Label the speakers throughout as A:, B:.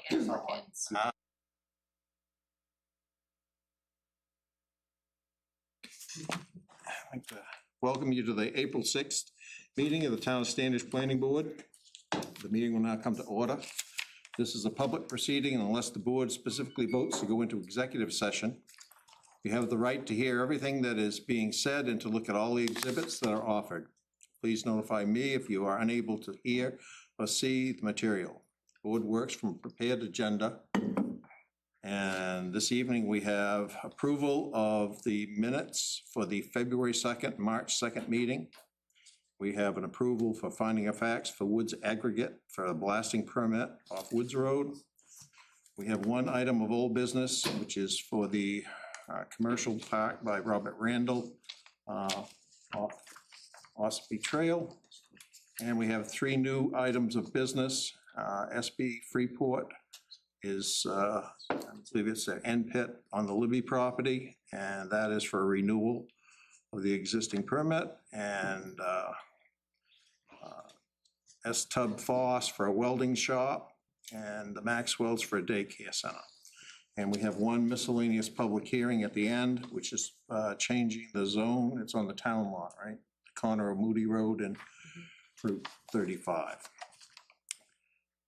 A: seconds.
B: I'd like to welcome you to the April 6th meeting of the Town of Standish Planning Board. The meeting will now come to order. This is a public proceeding, and unless the board specifically votes to go into executive session, you have the right to hear everything that is being said and to look at all the exhibits that are offered. Please notify me if you are unable to hear or see the material. The board works from a prepared agenda. And this evening we have approval of the minutes for the February 2nd, March 2nd meeting. We have an approval for finding of facts for Woods Aggregate for a blasting permit off Woods Road. We have one item of old business, which is for the commercial park by Robert Randall off Ossipee Trail. And we have three new items of business. SB Freeport is, I believe it's an end pit on the Libby property, and that is for a renewal of the existing permit, and S-Tub Foss for a welding shop, and the Maxwell's for a daycare center. And we have one miscellaneous public hearing at the end, which is changing the zone. It's on the town lot, right? The corner of Moody Road and Route 35.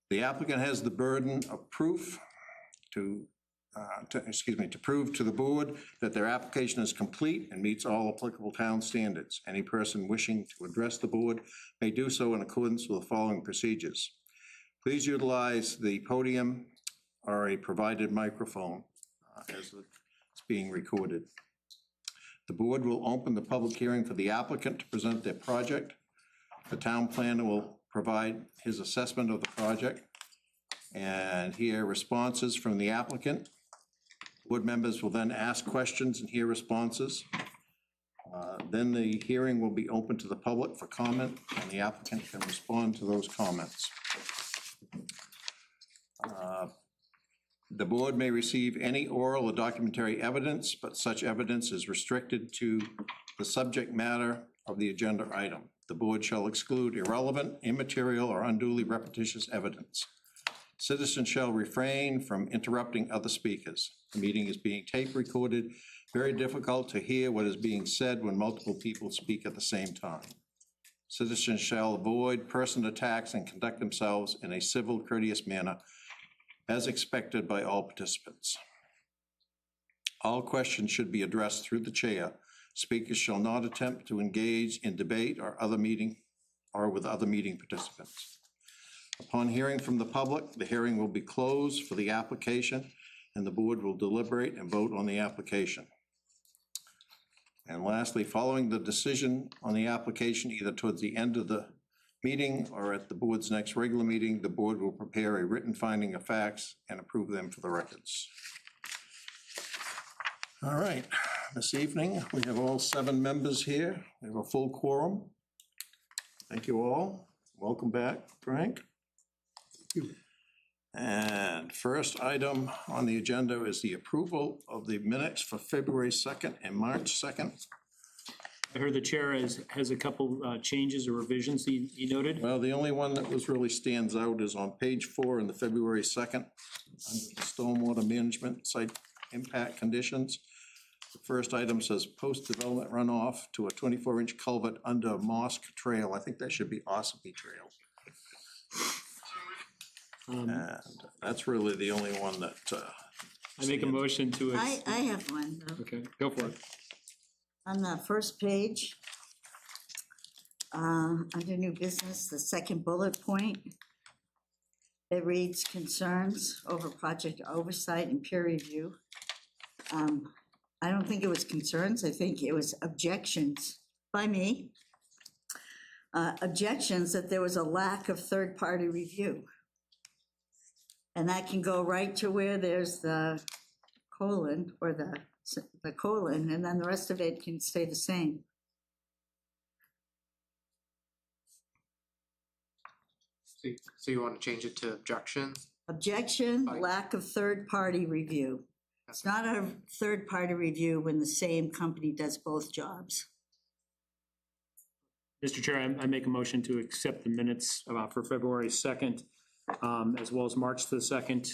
B: The applicant has the burden of proof to prove to the board that their application is complete and meets all applicable town standards. Any person wishing to address the board may do so in accordance with the following procedures. Please utilize the podium or a provided microphone as it's being recorded. The board will open the public hearing for the applicant to present their project. The town planner will provide his assessment of the project and hear responses from the applicant. Board members will then ask questions and hear responses. Then the hearing will be open to the public for comment, and the applicant can respond to those comments. The board may receive any oral or documentary evidence, but such evidence is restricted to the subject matter of the agenda item. The board shall exclude irrelevant, immaterial, or unduly repetitious evidence. Citizens shall refrain from interrupting other speakers. The meeting is being tape recorded. Very difficult to hear what is being said when multiple people speak at the same time. Citizens shall avoid person attacks and conduct themselves in a civil, courteous manner as expected by all participants. All questions should be addressed through the chair. Speakers shall not attempt to engage in debate or with other meeting participants. Upon hearing from the public, the hearing will be closed for the application, and the board will deliberate and vote on the application. And lastly, following the decision on the application, either towards the end of the meeting or at the board's next regular meeting, the board will prepare a written finding of facts and approve them for the records. All right, this evening we have all 7 members here. We have a full quorum. Thank you all. Welcome back, Frank. Thank you. And first item on the agenda is the approval of the minutes for February 2nd and March 2nd.
C: I heard the chair has a couple changes or revisions he noted.
B: Well, the only one that really stands out is on page 4 in the February 2nd, under the stormwater management site impact conditions. The first item says post-development runoff to a 24-inch culvert under Mosque Trail. I think that should be Ossipee Trail. And that's really the only one that
C: I make a motion to...
D: I have one, though.
C: Okay, go for it.
D: On the first page, under new business, the second bullet point, it reads concerns over project oversight and peer review. I don't think it was concerns. I think it was objections by me. Objections that there was a lack of third-party review. And that can go right to where there's the colon or the colon, and then the rest of it can stay the same.
E: So you want to change it to objections?
D: Objection, lack of third-party review. It's not a third-party review when the same company does both jobs.
C: Mr. Chair, I make a motion to accept the minutes for February 2nd, as well as March the 2nd,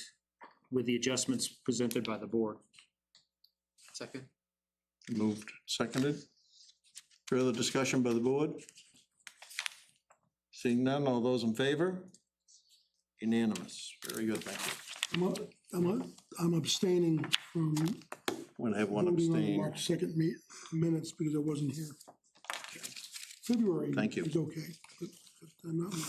C: with the adjustments presented by the board.
E: Second.
B: Moved, seconded. Further discussion by the board? Seeing none, all those in favor? Unanimous. Very good, thank you.
A: I'm abstaining from
B: We'll have one
A: voting on the
B: abstain.
A: March 2nd minutes because I wasn't here. February
B: Thank you.
A: is okay, but not March.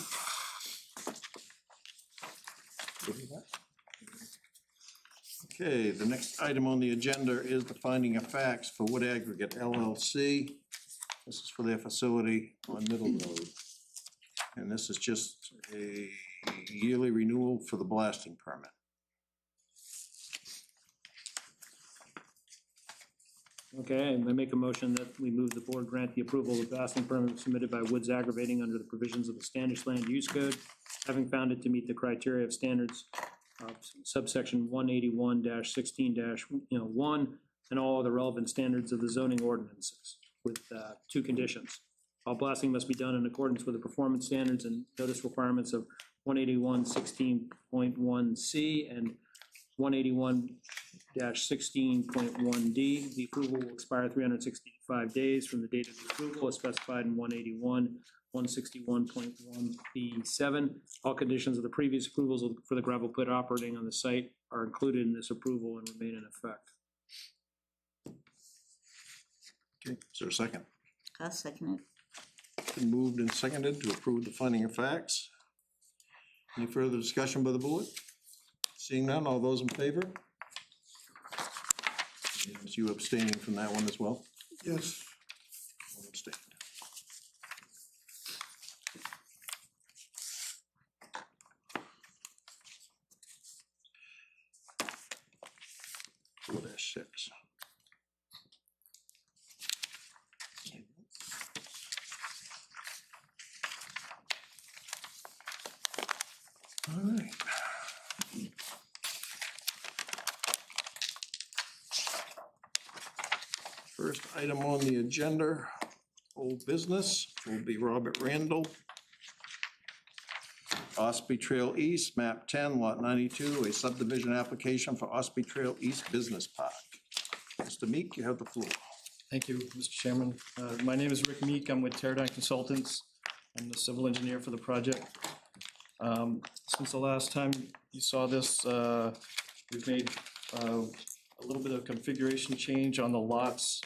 B: Okay, the next item on the agenda is the finding of facts for Wood Aggregate LLC. This is for their facility on Middle Road. And this is just a yearly renewal for the blasting permit.
C: Okay, and I make a motion that we move the board grant the approval of the blasting permit submitted by Woods Aggravating under the provisions of the Standish Land Use Code, having found it to meet the criteria of standards subsection 181-16-1 and all other relevant standards of the zoning ordinances with two conditions. All blasting must be done in accordance with the performance standards and notice requirements of 181-16.1C and 181-16.1D. The approval will expire 365 days from the date of the approval as specified in 181-161.1B7. All conditions of the previous approvals for the gravel pit operating on the site are included in this approval and remain in effect.
B: Okay, is there a second?
D: I'll second it.
B: Been moved and seconded to approve the finding of facts. Any further discussion by the board? Seeing none, all those in favor? Is you abstaining from that one as well?
A: Yes,
B: One abstained. Four dash six. All right. First item on the agenda, old business, will be Robert Randall. Osby Trail East, map 10, lot 92, a subdivision application for Osby Trail East Business Park. Mr. Meek, you have the floor.
F: Thank you, Mr. Chairman. My name is Rick Meek. I'm with Teradyne Consultants. I'm the civil engineer for the project. Since the last time you saw this, we've made a little bit of configuration change on the lots.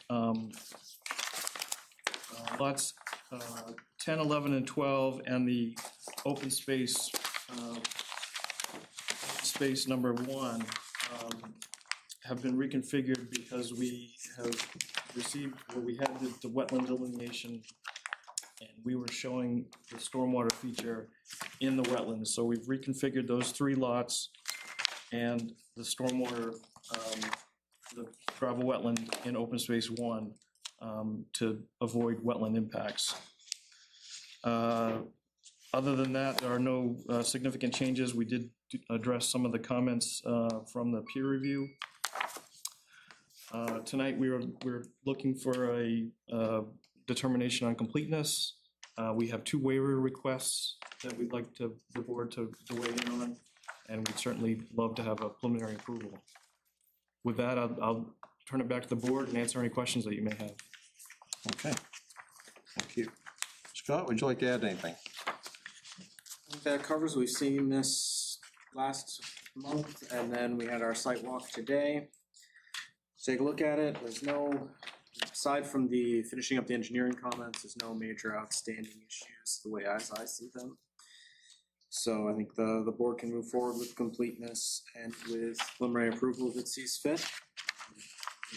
F: Lots 10, 11, and 12, and the open space, space number 1, have been reconfigured because we have received, well, we had the wetland delineation, and we were showing the stormwater feature in the wetlands. So we've reconfigured those 3 lots and the stormwater, the gravel wetland in open space 1 to avoid wetland impacts. Other than that, there are no significant changes. We did address some of the comments from the peer review. Tonight, we're looking for a determination on completeness. We have 2 waiver requests that we'd like the board to weigh in on, and we'd certainly love to have a preliminary approval. With that, I'll turn it back to the board and answer any questions that you may have.
B: Okay, thank you. Scott, would you like to add anything?
E: I think that covers, we've seen this last month, and then we had our site walk today. Take a look at it. There's no, aside from the finishing up the engineering comments, there's no major outstanding issues the way as I see them. So I think the board can move forward with completeness and with preliminary approval if it sees fit.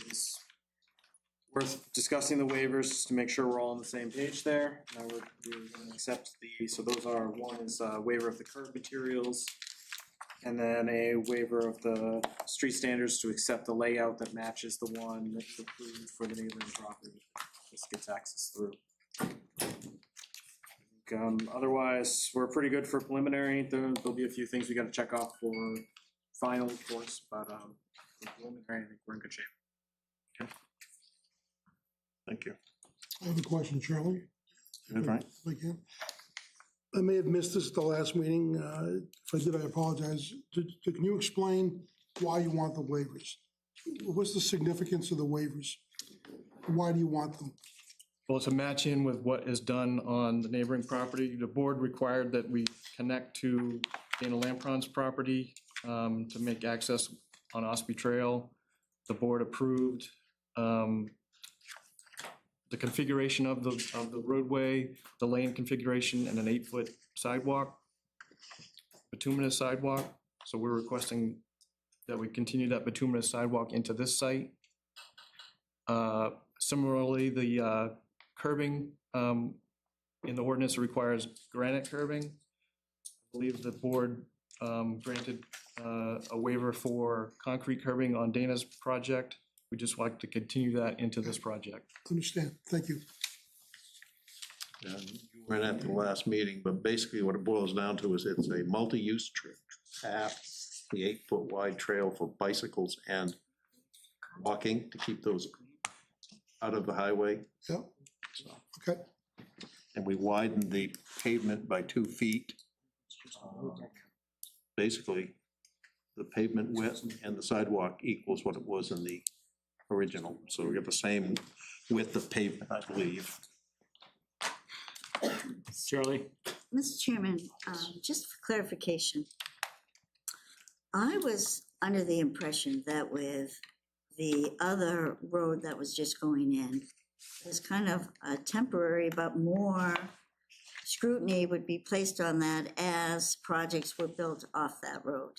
E: It's worth discussing the waivers just to make sure we're all on the same page there. Now we're going to accept so those are, one is a waiver of the curb materials, and then a waiver of the street standards to accept the layout that matches the one that's approved for the neighboring property. This gets access through. Otherwise, we're pretty good for preliminary. There'll be a few things we got to check off for final, of course, but for preliminary, I think we're in good shape.
B: Thank you.
A: I have a question, Charlie.
B: Good, right?
A: If I can. I may have missed this at the last meeting. If I did, I apologize. Can you explain why you want the waivers. What's the significance of the waivers? Why do you want them?
F: Well, to match in with what is done on the neighboring property, the board required that we connect to Dana Lampron's property to make access on Ospey Trail. The board approved the configuration of the roadway, the lane configuration, and an 8-foot sidewalk, bituminous sidewalk. So we're requesting that we continue that bituminous sidewalk into this site. Similarly, the curbing in the ordinance requires granite curbing. I believe the board granted a waiver for concrete curbing on Dana's project. We just like to continue that into this project.
A: Understand, thank you.
B: And you weren't at the last meeting, but basically what it boils down to is it's a multi-use path, the 8-foot wide trail for bicycles and walking to keep those out of the highway.
A: Yeah,
B: So,
A: okay,
B: and we widened the pavement by 2 feet. Basically, the pavement width and the sidewalk equals what it was in the original. So we got the same width of pavement, I believe.
C: Charlie?
D: Mr. Chairman, just for clarification, I was under the impression that with the other road that was just going in, it was kind of a temporary, but more scrutiny would be placed on that as projects were built off that road.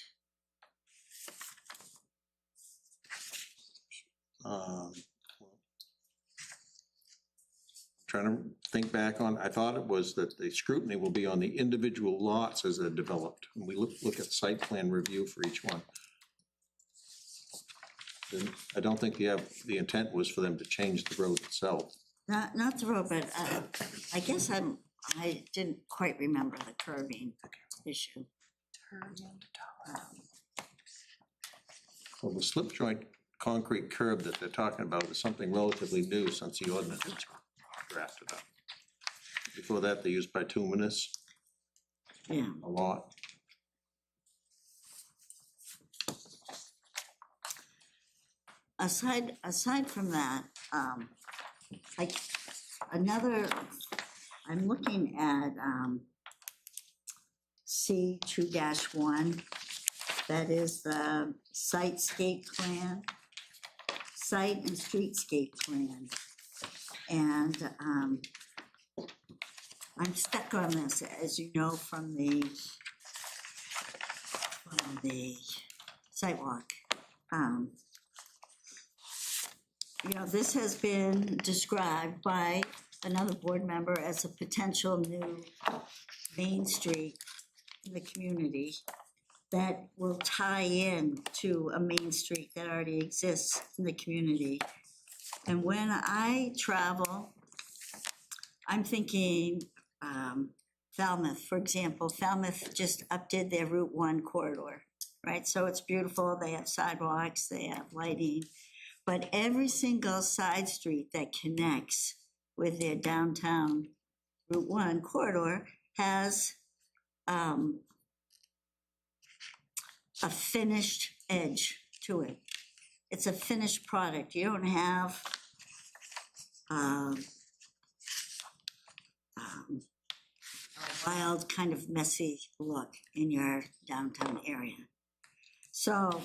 B: Trying to think back on, I thought it was that the scrutiny will be on the individual lots as they're developed. And we look at site plan review for each one. And I don't think the intent was for them to change the road itself.
D: Not the road, but I guess I didn't quite remember the curbing issue.
B: Well, the slip joint concrete curb that they're talking about is something relatively new since the ordinance was drafted up. Before that, they used bituminous
D: Yeah.
B: a lot.
D: Aside from that, I'm looking at C2-1, that is the sitescape plan, site and streetscape plan. And I'm stuck on this, as you know, from the sidewalk. You know, this has been described by another board member as a potential new main street in the community that will tie in to a main street that already exists in the community. And when I travel, I'm thinking Falmouth, for example. Falmouth just updid their Route 1 corridor, right? So it's beautiful, they have sidewalks, they have lighting. But every single side street that connects with their downtown Route 1 corridor has a finished edge to it. It's a finished product. You don't have a wild kind of messy look in your downtown area. So,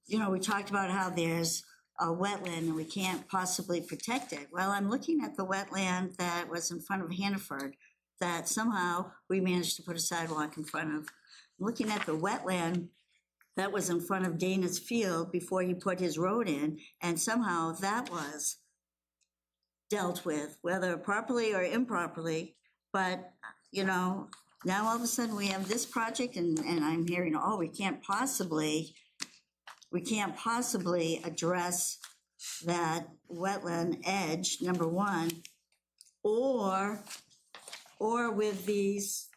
D: you know, we talked about how there's a wetland and we can't possibly protect it. Well, I'm looking at the wetland that was in front of Hannaford that somehow we managed to put a sidewalk in front of. I'm looking at the wetland that was in front of Dana's field before he put his road in, and somehow that was dealt with, whether properly or improperly. But, you know, now all of a sudden we have this project and I'm hearing, oh, we can't possibly address that wetland edge, number one, or with these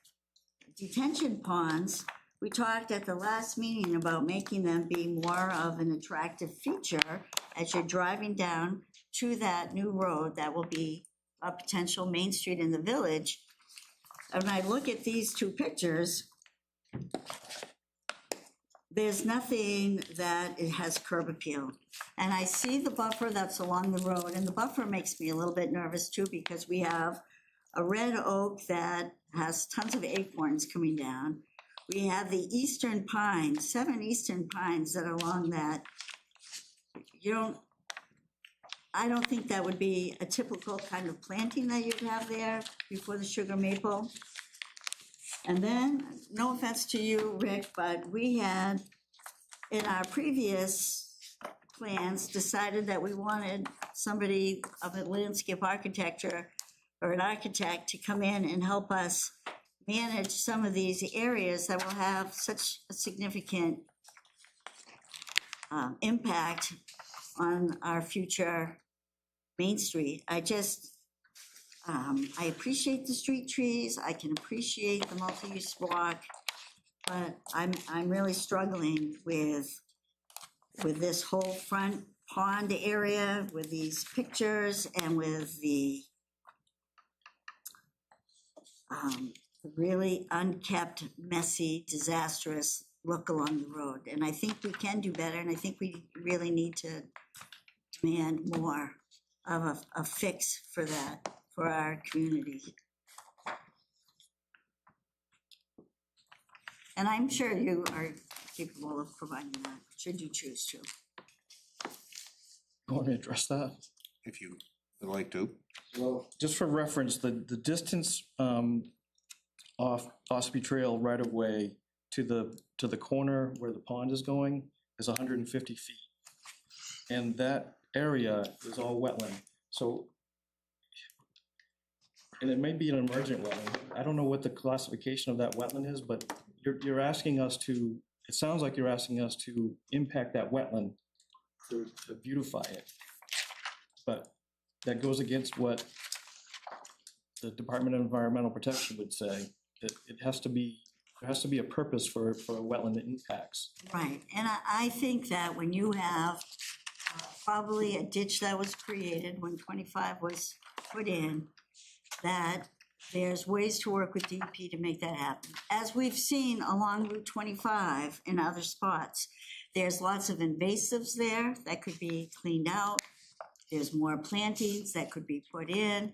D: detention ponds. We talked at the last meeting about making them be more of an attractive feature as you're driving down to that new road that will be a potential main street in the village. And when I look at these two pictures, there's nothing that it has curb appeal. And I see the buffer that's along the road, and the buffer makes me a little bit nervous too, because we have a red oak that has tons of acorns coming down. We have the eastern pines, 7 eastern pines that are along that. I don't think that would be a typical kind of planting that you'd have there before the sugar maple. And then, no offense to you, Rick, but we had, in our previous plans, decided that we wanted somebody of a landscape architecture or an architect to come in and help us manage some of these areas that will have such a significant impact on our future Main Street. I appreciate the street trees, I can appreciate the multi-use walk, but I'm really struggling with this whole front pond area, with these pictures, and with the really unkept, messy, disastrous look along the road. And I think we can do better, and I think we really need to demand more of a fix for that, for our community. And I'm sure you are capable of providing that, should you choose to.
F: You want me to address that?
B: If you would like to.
F: Well, just for reference, the distance off Ospey Trail right of way to the corner where the pond is going is 150 feet. And that area is all wetland. So, and it may be an emergent wetland. I don't know what the classification of that wetland is, but you're asking us to, it sounds like you're asking us to impact that wetland to beautify it. But that goes against what the Department of Environmental Protection would say, that it has to be, there has to be a purpose for wetland impacts.
D: Right, and I think that when you have probably a ditch that was created when 25 was put in, that there's ways to work with DEP to make that happen. As we've seen along Route 25 in other spots, there's lots of invasives there that could be cleaned out. There's more plantings that could be put in.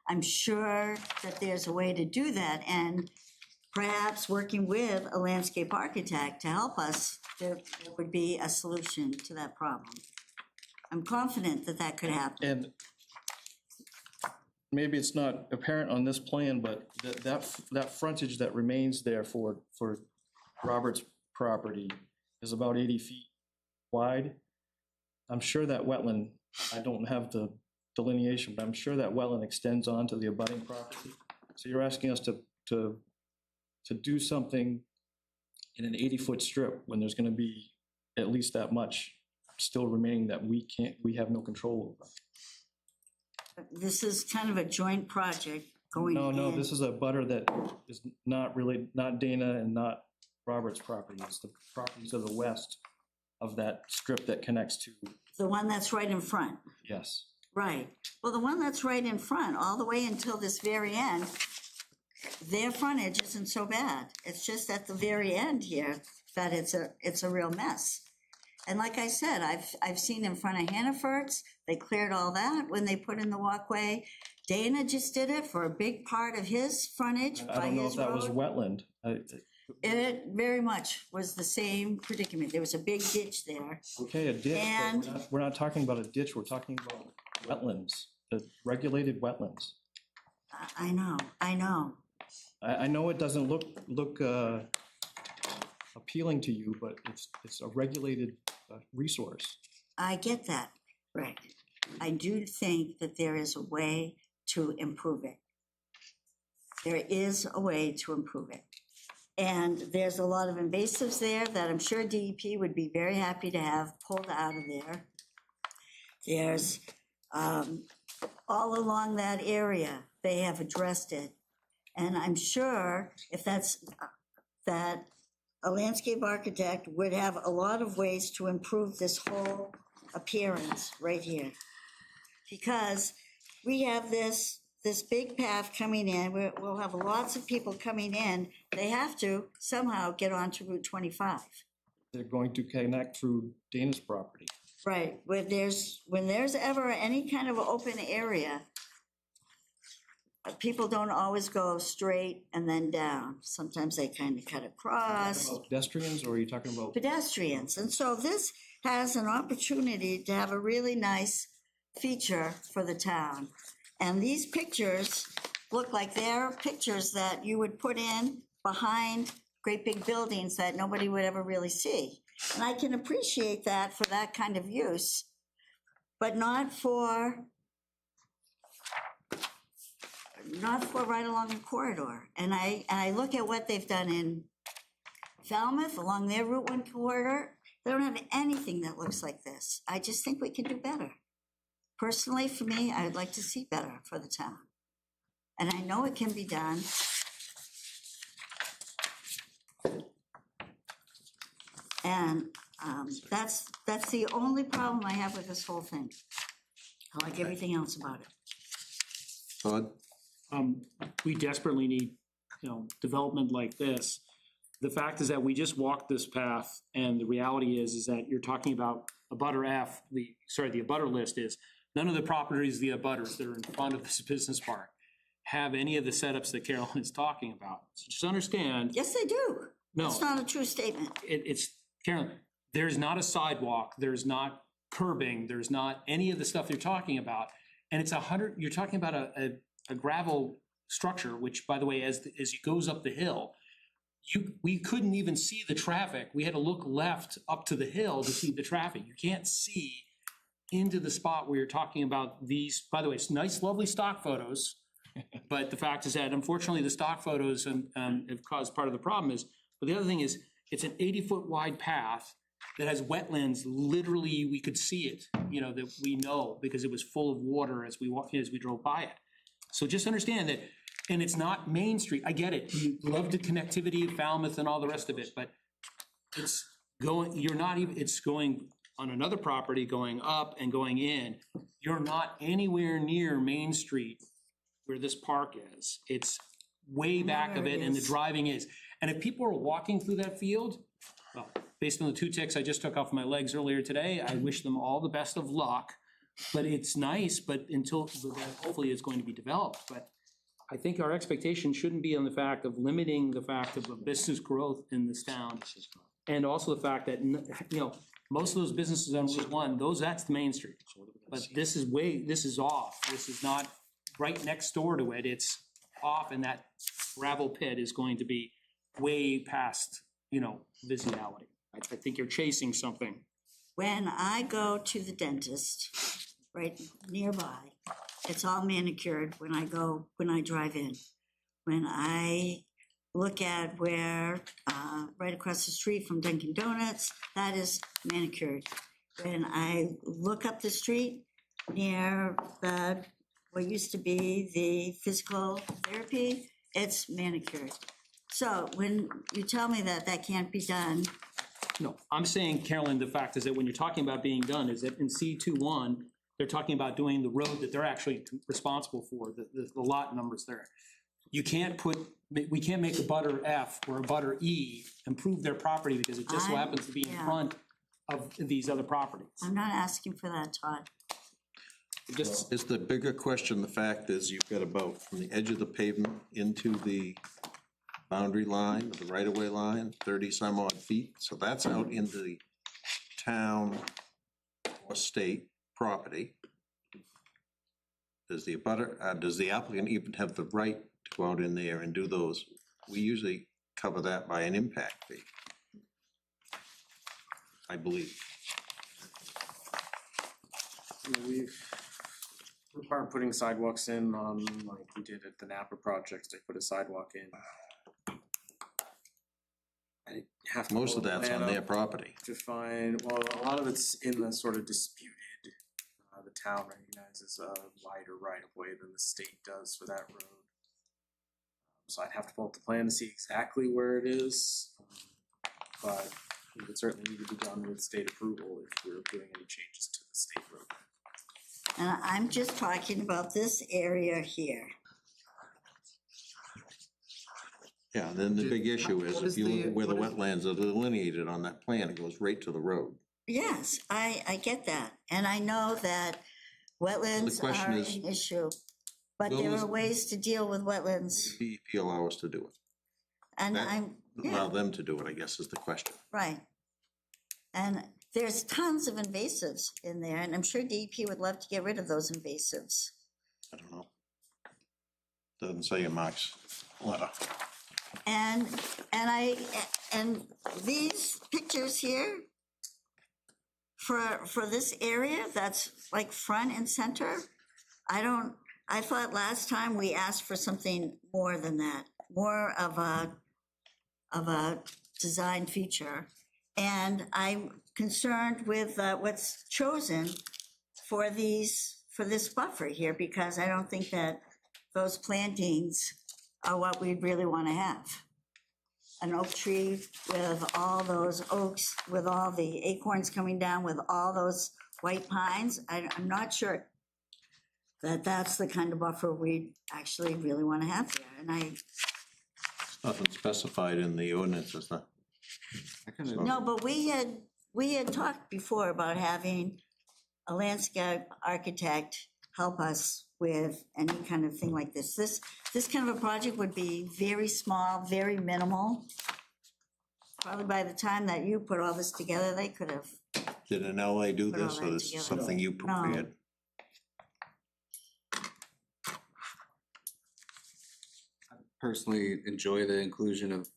D: I'm sure that there's a way to do that, and perhaps working with a landscape architect to help us, there would be a solution to that problem. I'm confident that that could happen.
F: And maybe it's not apparent on this plan, but that frontage that remains there for Robert's property is about 80 feet wide. I'm sure that wetland, I don't have the delineation, but I'm sure that wetland extends onto the abutting property. So you're asking us to do something in an 80-foot strip when there's gonna be at least that much still remaining that we have no control over.
D: This is kind of a joint project going in.
F: No, this is a butter that is not really, not Dana and not Robert's property. It's the property to the west of that strip that connects to,
D: The one that's right in front,
F: yes.
D: right. Well, the one that's right in front, all the way until this very end, their frontage isn't so bad. It's just at the very end here that it's a real mess. And like I said, I've seen in front of Hannaford's, they cleared all that when they put in the walkway. Dana just did it for a big part of his frontage
F: I
D: by
F: don't know
D: his
F: if that was
D: road.
F: wetland.
D: It very much was the same predicament. There was a big ditch there.
F: Okay, a ditch,
D: And-
F: but we're not talking about a ditch, we're talking about wetlands, the regulated wetlands.
D: I know.
F: I know it doesn't look appealing to you, but it's a regulated resource.
D: I get that, right. I do think that there is a way to improve it. There is a way to improve it. And there's a lot of invasives there that I'm sure DEP would be very happy to have pulled out of there. There's, all along that area, they have addressed it. And I'm sure if that a landscape architect would have a lot of ways to improve this whole appearance right here. Because we have this big path coming in, we'll have lots of people coming in, they have to somehow get onto Route 25.
F: they're going to connect through Dana's property.
D: Right, when there's ever any kind of open area, people don't always go straight and then down. Sometimes they kind of cut across.
F: Pedestrians, or are you talking about?
D: Pedestrians, and so this has an opportunity to have a really nice feature for the town. And these pictures look like they're pictures that you would put in behind great big buildings that nobody would ever really see. And I can appreciate that for that kind of use, but not for right along the corridor. And I look at what they've done in Falmouth along their Route 1 corridor. They don't have anything that looks like this. I just think we can do better. Personally, for me, I would like to see better for the town. And I know it can be done. And that's the only problem I have with this whole thing. I like everything else about it.
B: Todd?
C: We desperately need, development like this. The fact is that we just walked this path, and the reality is that you're talking about abutter F, the abutter list is, none of the properties, the abutters that are in front of this business park have any of the setups that Carolyn is talking about. So just understand.
D: Yes, they do.
C: No.
D: That's not a true statement.
C: It's, Carolyn, there's not a sidewalk, there's not curbing, there's not any of the stuff you're talking about. And it's you're talking about a gravel structure, which, by the way, as it goes up the hill, we couldn't even see the traffic. We had to look left up to the hill to see the traffic. You can't see into the spot where you're talking about these. By the way, it's nice, lovely stock photos, but the fact is that unfortunately the stock photos have caused part of the problem is, but the other thing is it's an 80-foot wide path that has wetlands. Literally, we could see it, that we know because it was full of water as we drove by it. So just understand that, and it's not Main Street. I get it. You love the connectivity of Falmouth and all the rest of it, but it's going, it's going on another property, going up and going in. You're not anywhere near Main Street where this park is. It's way back of it, and the driving is. And if people are walking through that field, well, based on the 2 ticks I just took off my legs earlier today, I wish them all the best of luck. But it's nice, but hopefully it's going to be developed. But I think our expectation shouldn't be on the fact of limiting the fact of business growth in this town. And also the fact that, most of those businesses on Route 1, that's the Main Street. But this is off. This is not right next door to it. It's off, and that gravel pit is going to be way past, visibility. I think you're chasing something.
D: When I go to the dentist right nearby, it's all manicured when I drive in. When I look at where, right across the street from Dunkin' Donuts, that is manicured. When I look up the street near what used to be the physical therapy, it's manicured. So when you tell me that can't be done.
C: No, I'm saying, Carolyn, the fact is that when you're talking about being done, is that in C21, they're talking about doing the road that they're actually responsible for, the lot numbers there. We can't make a butter F or a butter E improve their property because it just so happens to be in front of these other properties.
D: I'm not asking for that, Todd.
B: Is the bigger question, the fact is you've got about from the edge of the pavement into the boundary line, the right-of-way line, 30 some odd feet. So that's out in the town or state property. Does the applicant even have the right to go out in there and do those? We usually cover that by an impact fee, I believe.
E: We're part of putting sidewalks in on, like we did at the Napa project, they put a sidewalk in. I have to
B: Most of
E: pull the
B: that's
E: plan
B: on their
E: up
B: property.
E: to find, well, a lot of it's in the sort of disputed, the town recognizes a wider right of way than the state does for that road. So I'd have to pull up the plan to see exactly where it is, but it would certainly need to be done with state approval if we're doing any changes to the state road.
D: And I'm just talking about this area here.
B: Yeah, then the big issue is,
E: What
B: if
E: is
B: you look
E: the-
B: at where the
E: what is-
B: wetlands are delineated on that plan, it goes right to the road.
D: Yes, I get that, and I know that wetlands
B: question
D: are
B: is,
D: an issue, but
B: will
D: there
B: this-
D: are ways to deal with wetlands,
B: DEP allow us to do it.
D: and
B: that-
D: I'm,
B: Allow
D: yeah,
B: them to do it, I guess, is the question.
D: right. And there's tons of invasives in there, and I'm sure DEP would love to get rid of those invasives.
B: I don't know. Doesn't say in Mark's letter.
D: And these pictures here for this area, that's like front and center. I thought last time we asked for something more than that, more of a design feature. And I'm concerned with what's chosen for this buffer here, because I don't think that those plantings are what we'd really want to have. An oak tree with all those oaks, with all the acorns coming down, with all those white pines, I'm not sure that that's the kind of buffer we actually really want to have there. And
B: Nothing specified in the ordinance, is there?
D: no, but we had talked before about having a landscape architect help us with any kind of thing like this. This kind of a project would be very small, very minimal. Probably by the time that you put all this together, they could have.
B: Did an LA do
D: Put all
B: this, or
D: that
B: this is
D: together.
B: something you
D: No.
B: prepared?
G: Personally enjoy the inclusion of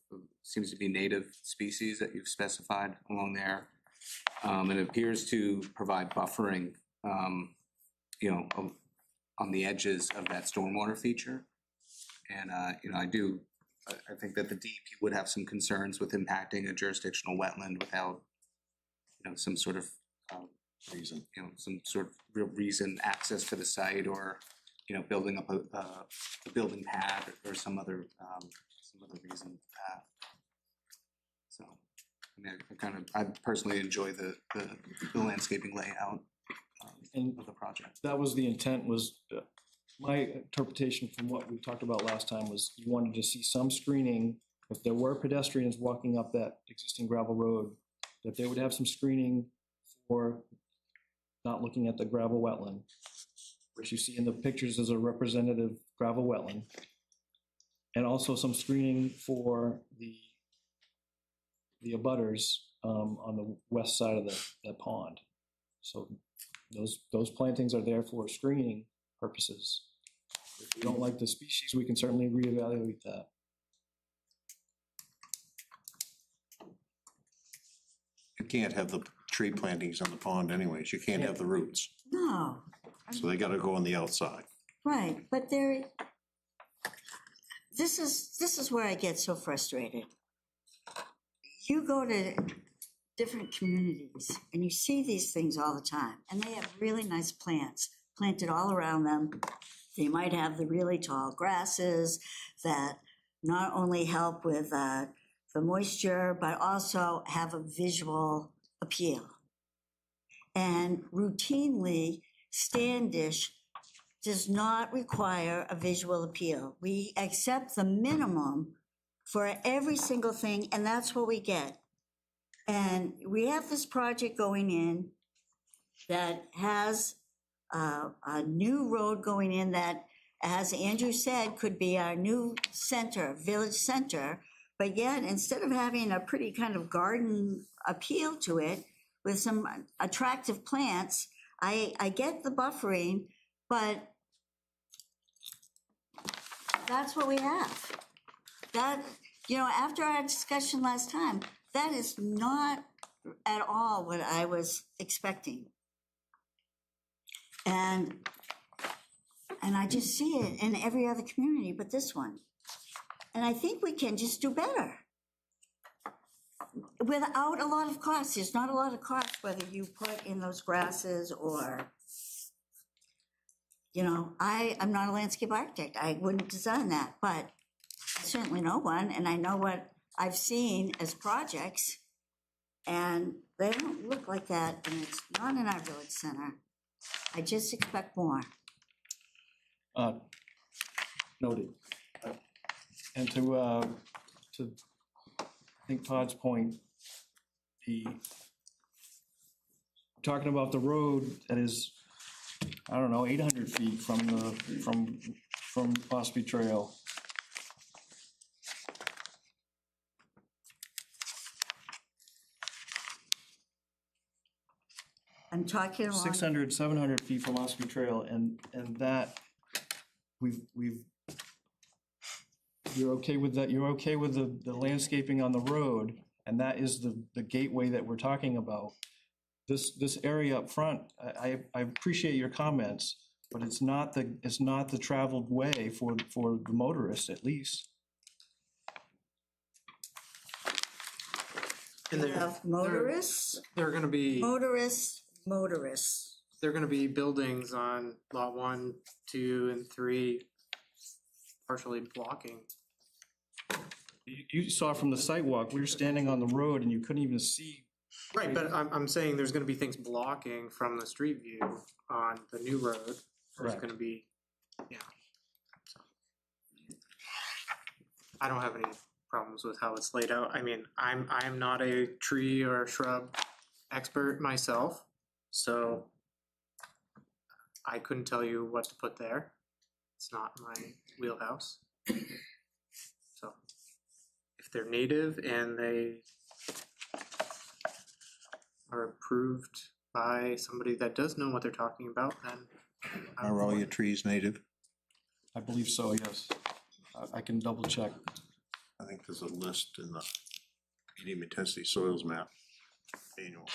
G: seems to be native species that you've specified along there. It appears to provide buffering, on the edges of that stormwater feature. And, I think that the DEP would have some concerns with impacting a jurisdictional wetland without, some sort of,
B: Reason.
G: some sort of real reason, access to the site, or, building up a building pad or some other reason for that. So, I personally enjoy the landscaping layout
F: And
G: of the project.
F: that was the intent, was, my interpretation from what we talked about last time was you wanted to see some screening. If there were pedestrians walking up that existing gravel road, that they would have some screening for not looking at the gravel wetland, which you see in the pictures as a representative gravel wetland. And also some screening for the abutters on the west side of the pond. So those plantings are there for screening purposes. If you don't like the species, we can certainly reevaluate that.
B: You can't have the tree plantings on the pond anyways, you can't have the roots,
D: No,
B: so they gotta go on the outside.
D: right, but this is where I get so frustrated. You go to different communities and you see these things all the time, and they have really nice plants planted all around them. They might have the really tall grasses that not only help with the moisture, but also have a visual appeal. And routinely, Standish does not require a visual appeal. We accept the minimum for every single thing, and that's what we get. And we have this project going in that has a new road going in that, as Andrew said, could be our new center, village center. But yet, instead of having a pretty kind of garden appeal to it with some attractive plants, I get the buffering, but that's what we have. That, after our discussion last time, that is not at all what I was expecting. And I just see it in every other community but this one. And I think we can just do better. Without a lot of cost. There's not a lot of cost whether you put in those grasses or, I'm not a landscape architect. I wouldn't design that, but I certainly know one, and I know what I've seen as projects, and they don't look like that, and it's not in our village center. I just expect more.
F: Noted. And to to, I think Todd's point, talking about the road that is, I don't know, 800 feet from Ospey Trail.
D: I'm talking along.
F: 600, 700 feet from Ospey Trail, and that, you're okay with that, you're okay with the landscaping on the road, and that is the gateway that we're talking about. This area up front, I appreciate your comments, but it's not the traveled way for the motorist, at least.
E: And
D: We have motorists,
E: there are gonna be,
D: motorists.
E: there are gonna be buildings on lot 1, 2, and 3 partially blocking.
F: You saw from the sidewalk, we were standing on the road and you couldn't even see.
E: Right, but I'm saying there's gonna be things blocking from the street view on the new road. There's
F: Correct.
E: gonna be, yeah. So, I don't have any problems with how it's laid out. I mean, I'm not a tree or shrub expert myself, so I couldn't tell you what to put there. It's not my wheelhouse. So if they're native and they are approved by somebody that does know what they're talking about, then
B: Are all your trees native?
F: I believe so, yes. I can double check.
B: I think there's a list in the medium intensity soils map, annual.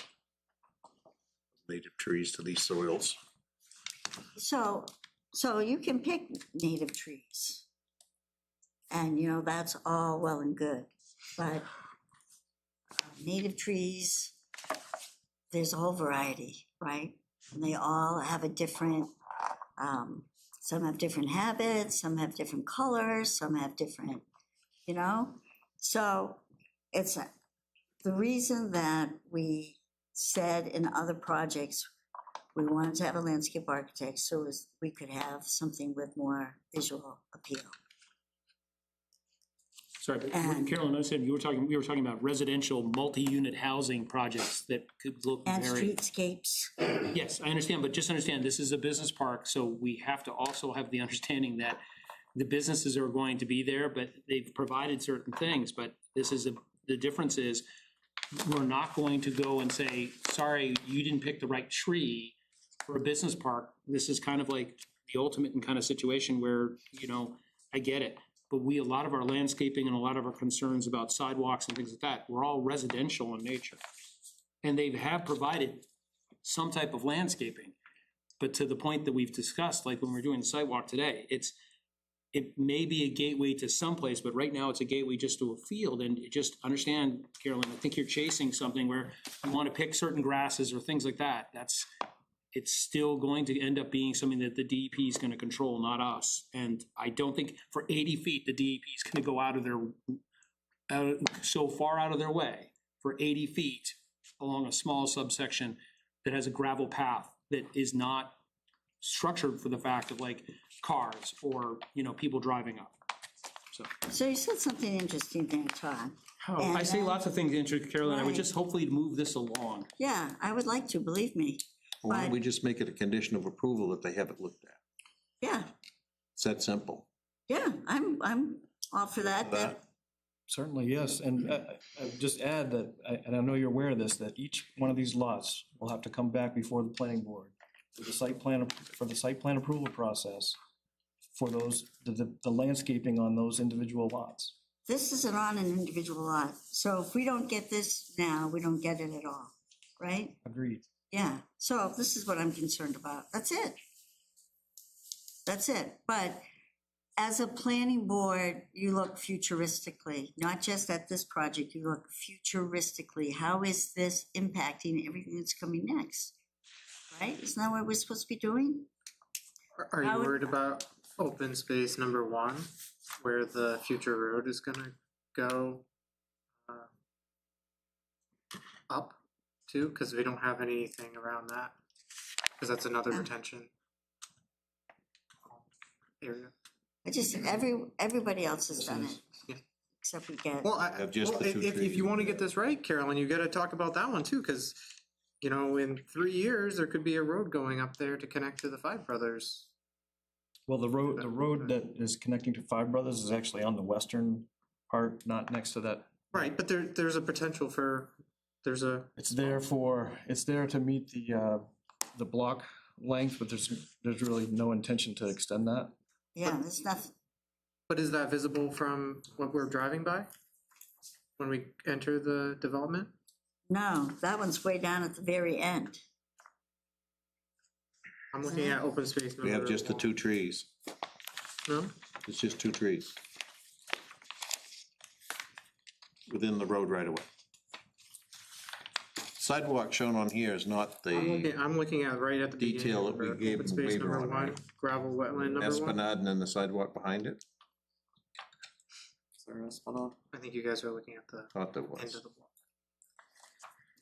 B: Native trees to these soils.
D: So you can pick native trees. And, you know, that's all well and good, but native trees, there's a whole variety, right? And they all have a different, some have different habits, some have different colors, some have different, you know? So it's the reason that we said in other projects, we wanted to have a landscape architect so as we could have something with more visual appeal.
C: Sorry, but
D: And-
C: Carolyn, I said we were talking about residential multi-unit housing projects that could look
D: And
C: very.
D: streetscapes.
C: Yes, I understand, but just understand, this is a business park, so we have to also have the understanding that the businesses are going to be there, but they've provided certain things, but the difference is, we're not going to go and say, sorry, you didn't pick the right tree for a business park. This is kind of like the ultimate in kind of situation where, you know, I get it. But a lot of our landscaping and a lot of our concerns about sidewalks and things like that, we're all residential in nature. And they have provided some type of landscaping. But to the point that we've discussed, like when we're doing the sidewalk today, it may be a gateway to someplace, but right now it's a gateway just to a field. And just understand, Carolyn, I think you're chasing something where you want to pick certain grasses or things like that. It's still going to end up being something that the DEP is going to control, not us. And I don't think for 80 feet, the DEP is going to go so far out of their way for 80 feet along a small subsection that has a gravel path that is not structured for the fact of like cars or, you know, people driving up.
D: So you said something interesting there, Todd.
C: I say lots of things, Carolyn. I would
D: Right.
C: just hopefully move this along.
D: Yeah, I would like to, believe me.
B: Why don't
D: But-
B: we just make it a condition of approval if they have it looked at?
D: Yeah,
B: It's that simple.
D: yeah, I'm all for that.
B: That-
F: Certainly, yes, and I'll just add that, and I know you're aware of this, that each one of these lots will have to come back before the planning board for the site plan approval process for the landscaping on those individual lots.
D: This isn't on an individual lot, so if we don't get this now, we don't get it at all, right?
F: Agreed.
D: Yeah, so this is what I'm concerned about. That's it. That's it. But as a planning board, you look futuristically, not just at this project, you look futuristically. How is this impacting everything that's coming next? Right? Isn't that what we're supposed to be doing?
E: Are
D: I
E: you
D: would-
E: worried about open space number 1, where the future road is gonna go up to? Because we don't have anything around that, because that's another retention area.
D: I just, everybody else has done it,
E: Yeah.
D: except we get,
E: Well,
B: Have just the two
E: if
B: trees.
E: you wanna get this right, Carolyn, you gotta talk about that one too, cause, you know, in 3 years, there could be a road going up there to connect to the Five Brothers.
F: Well, the road that is connecting to Five Brothers is actually on the western part, not next to that.
E: Right, but there's a potential for, there's a,
F: It's there to meet the block length, but there's really no intention to extend that.
D: yeah, there's nothing,
E: but is that visible from what we're driving by? When we enter the development?
D: no, that one's way down at the very end.
E: I'm looking at open space number.
B: We have just the 2 trees.
E: No?
B: It's just 2 trees. Within the road right away. Sidewalk shown on here is not the
E: I'm looking at right at the beginning.
B: detail that we
E: number,
B: gave
E: open
B: them
E: space
B: waiver
E: number
B: on,
E: 1,
B: right?
E: gravel wetland number 1.
B: Esplanade and then the sidewalk behind it.
E: Is there Esplanade? I think you guys are looking at the
B: Thought there
E: end
B: was.
E: of the block.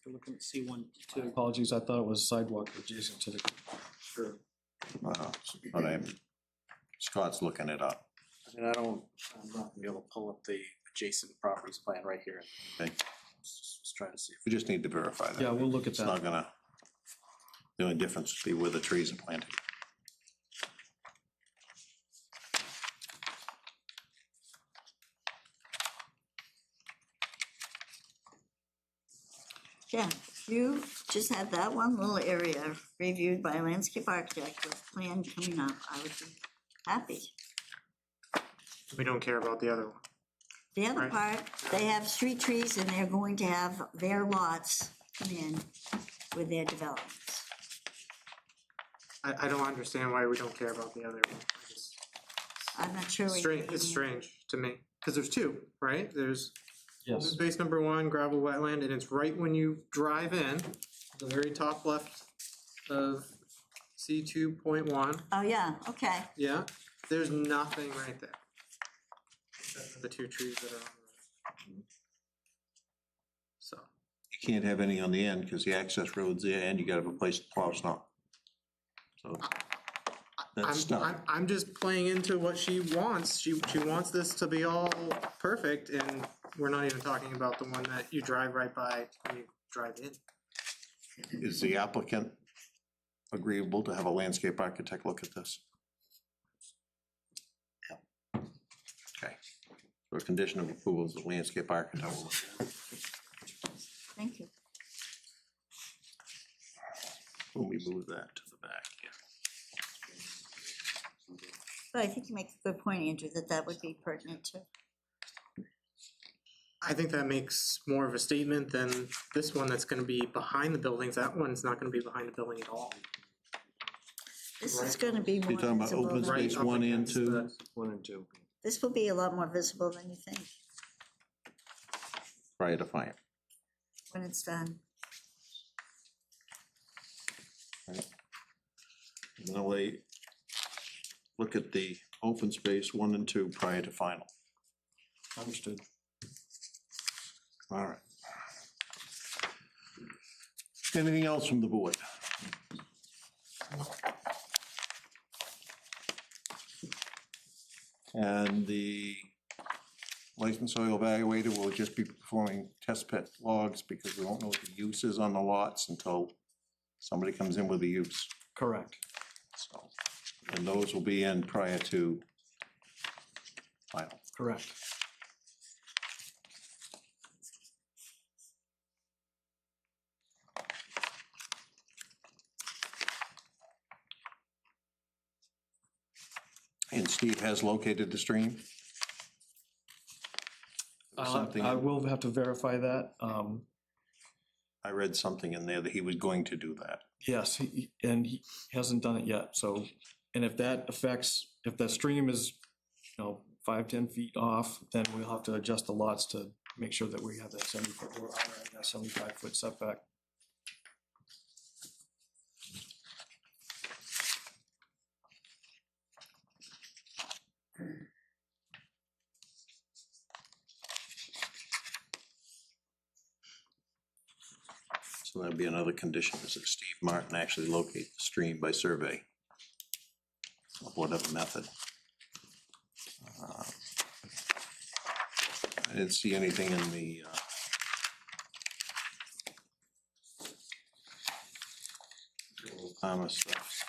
C: We're looking at C1, 2.
F: Apologies, I thought it was sidewalk adjacent to the.
E: Sure.
B: But Scott's looking it up.
H: I mean, I'm not gonna be able to pull up the adjacent properties plan right here.
B: Okay.
H: Just trying to see.
B: We just need to verify that.
F: Yeah, we'll look at
B: It's not
F: that.
B: gonna, the only difference would be where the trees are planted.
D: Yeah, you just had that one little area reviewed by a landscape architect with a plan coming up, I would be happy.
E: We don't care about the other one.
D: The other
E: Right.
D: part, they have street trees and they're going to have their lots come in with their developments.
E: I don't understand why we don't care about the other one.
D: I'm not sure. we-
E: It's strange to me, because there's 2, right? There's open
F: Yes,
E: space number 1, gravel wetland, and it's right when you drive in, the very top left of C2.1,
D: Oh, yeah, okay.
E: yeah, there's nothing right there. Except for the 2 trees that are on the road. So,
B: You can't have any on the end because the access road's there and you gotta have a place to plow snow. So that's stuff.
E: I'm just playing into what she wants. She wants this to be all perfect, and we're not even talking about the one that you drive right by when you drive in.
B: Is the applicant agreeable to have a landscape architect look at this? Yeah. Okay. So a condition of approval is the landscape architect will look at it.
D: Thank you.
B: When we move that to the back, yeah.
D: But I think you make a good point, Andrew, that that would be pertinent too.
E: I think that makes more of a statement than this one that's gonna be behind the buildings. That one's not gonna be behind the building at all.
D: This is gonna be more
B: You're talking about
D: visible
B: open
D: than,
B: space
E: Right up
B: 1 and
E: against
B: 2?
E: the-
F: 1 and 2.
D: this will be a lot more visible than you think
B: Prior to fire.
D: when it's done.
B: And then we look at the open space 1 and 2 prior to final.
F: Understood.
B: All right. Anything else from the board? And the licensed soil evaluator will just be performing test pit logs because we won't know what the use is on the lots until somebody comes in with a use.
F: Correct.
B: So, and those will be in prior to final.
F: Correct.
B: And Steve has located the stream? Something,
F: I will have to verify that.
B: I read something in there that he was going to do that.
F: Yes, and he hasn't done it yet, so, and if that affects, if the stream is, 5-10 feet off, then we'll have to adjust the lots to make sure that we have that 75-foot setback.
B: So that'd be another condition, is that Steve Martin actually locate the stream by survey of whatever method. I didn't see anything in the, stuff.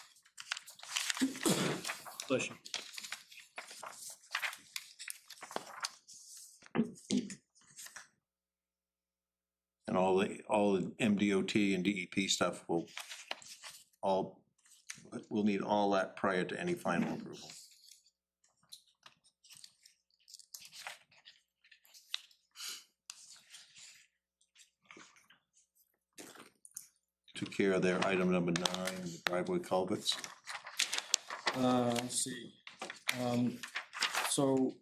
C: Bless you.
B: And all the MDOT and DEP stuff we'll need all that prior to any final approval. Took care of their item number 9, the driveway culverts.
F: Let's see, so.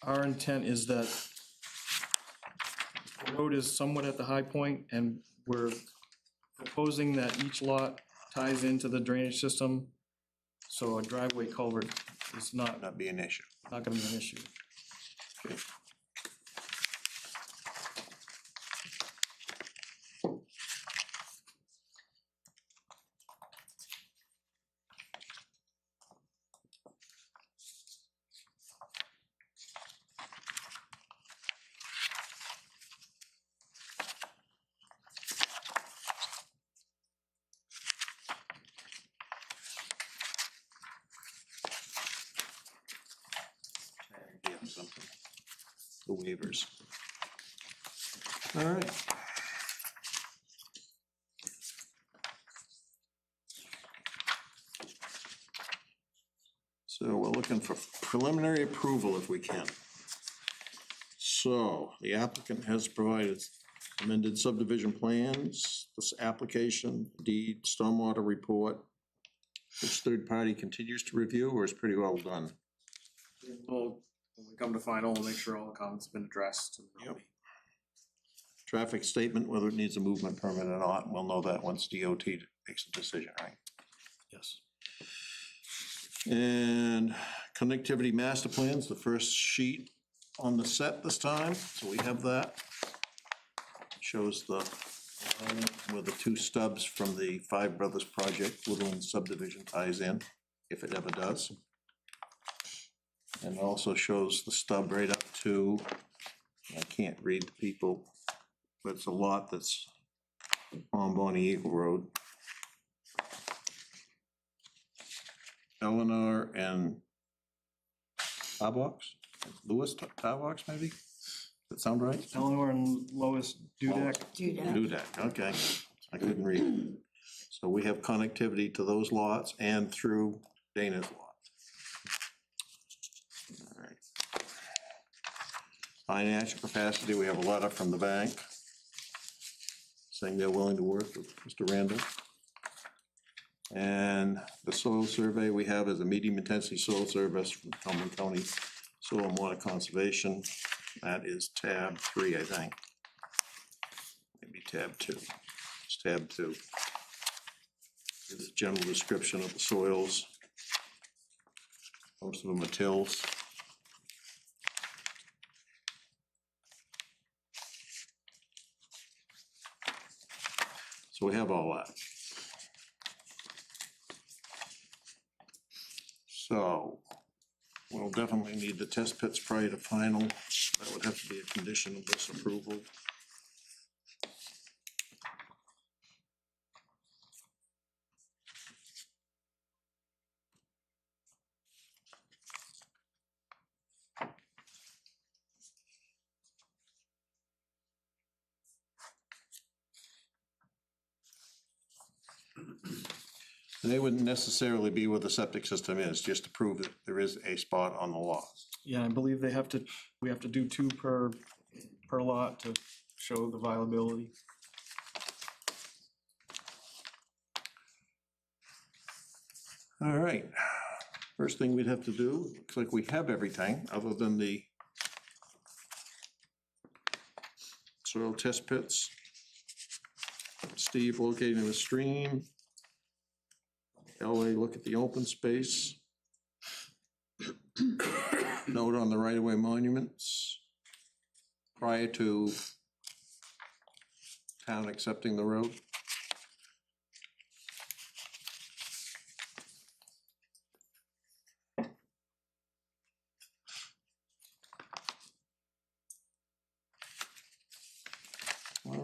F: Our intent is that the road is somewhat at the high point, and we're proposing that each lot ties into the drainage system, so a driveway culvert is not
B: Not be an issue.
F: gonna be an issue.
B: Okay. Yeah, something. The waivers. All right. So we're looking for preliminary approval if we can. So the applicant has provided amended subdivision plans, this application, deed, stormwater report, which third party continues to review or is pretty well done.
E: We'll, when we come to final, we'll make sure all the comments have been addressed.
B: Yep. Traffic statement, whether it needs a movement permit or not, we'll know that once DOT makes a decision, right?
F: Yes.
B: And connectivity master plans, the first sheet on the set this time, so we have that. Shows the, where the 2 stubs from the Five Brothers project, Woodland subdivision ties in, if it ever does. And also shows the stub right up to, I can't read the people, but it's a lot that's on Bonnie Eagle Road. Eleanor and Tarbox, Lewis Tarbox maybe? Does that sound right?
F: Eleanor and Lois Dudek.
B: Dudek, okay, I couldn't read. So we have connectivity to those lots and through Dana's lot. All right. Financial capacity, we have a letter from the bank saying they're willing to work with Mr. Randall. And the soil survey we have is a medium intensity soil service from Cumberland County Soil and Water Conservation. That is tab 3, I think. Maybe tab 2. It's tab 2. It's a general description of the soils. Most of them are tills. So we have all that. So we'll definitely need the test pits prior to final. That would have to be a condition of this approval. They wouldn't necessarily be where the septic system is, just to prove that there is a spot on the lot.
F: Yeah, I believe we have to do 2 per lot to show the viability.
B: All right, first thing we'd have to do, looks like we have everything, other than the soil test pits. Steve locating the stream. LA, look at the open space. Note on the right-of-way monuments prior to town accepting the road.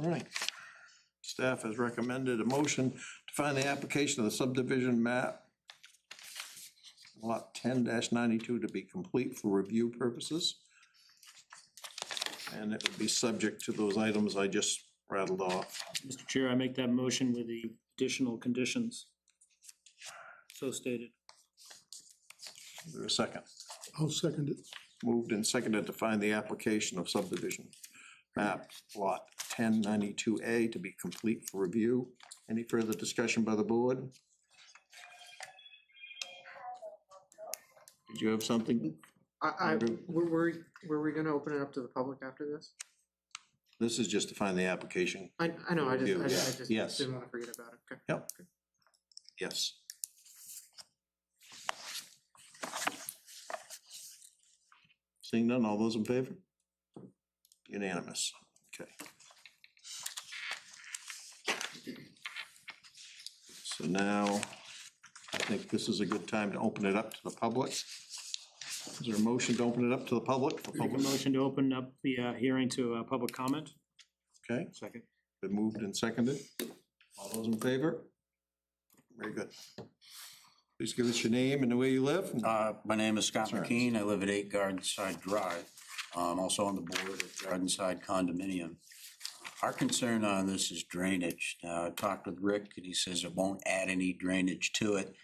B: All right. Staff has recommended a motion to find the application of the subdivision map lot 10-92 to be complete for review purposes. And it would be subject to those items I just rattled off.
C: Mr. Chair, I make that motion with the additional conditions so stated.
B: Is there a second?
A: I'll second it.
B: Moved and seconded to find the application of subdivision map lot 1092A to be complete for review. Any further discussion by the board? Did you have something?
E: Were we gonna open it up to the public after this?
B: This is just to find the application.
E: I know, I
B: Review,
E: just
B: yes.
E: didn't wanna forget about it, okay.
B: Yep. Yes. Seeing none, all those in favor? Unanimous, okay. So now, I think this is a good time to open it up to the public. Is there a motion to open it up to the public? For
C: Make a
B: public?
C: motion to open up the hearing to public comment.
B: Okay,
C: Second.
B: been moved and seconded. All those in favor? Very good. Please give us your name and where you live.
I: My name is Scott
B: Concerns.
I: McKean. I live at 8 Gardenside Drive. I'm also on the board of Gardenside Condominium. Our concern on this is drainage. Now, I talked with Rick, and he says it won't add any drainage to it.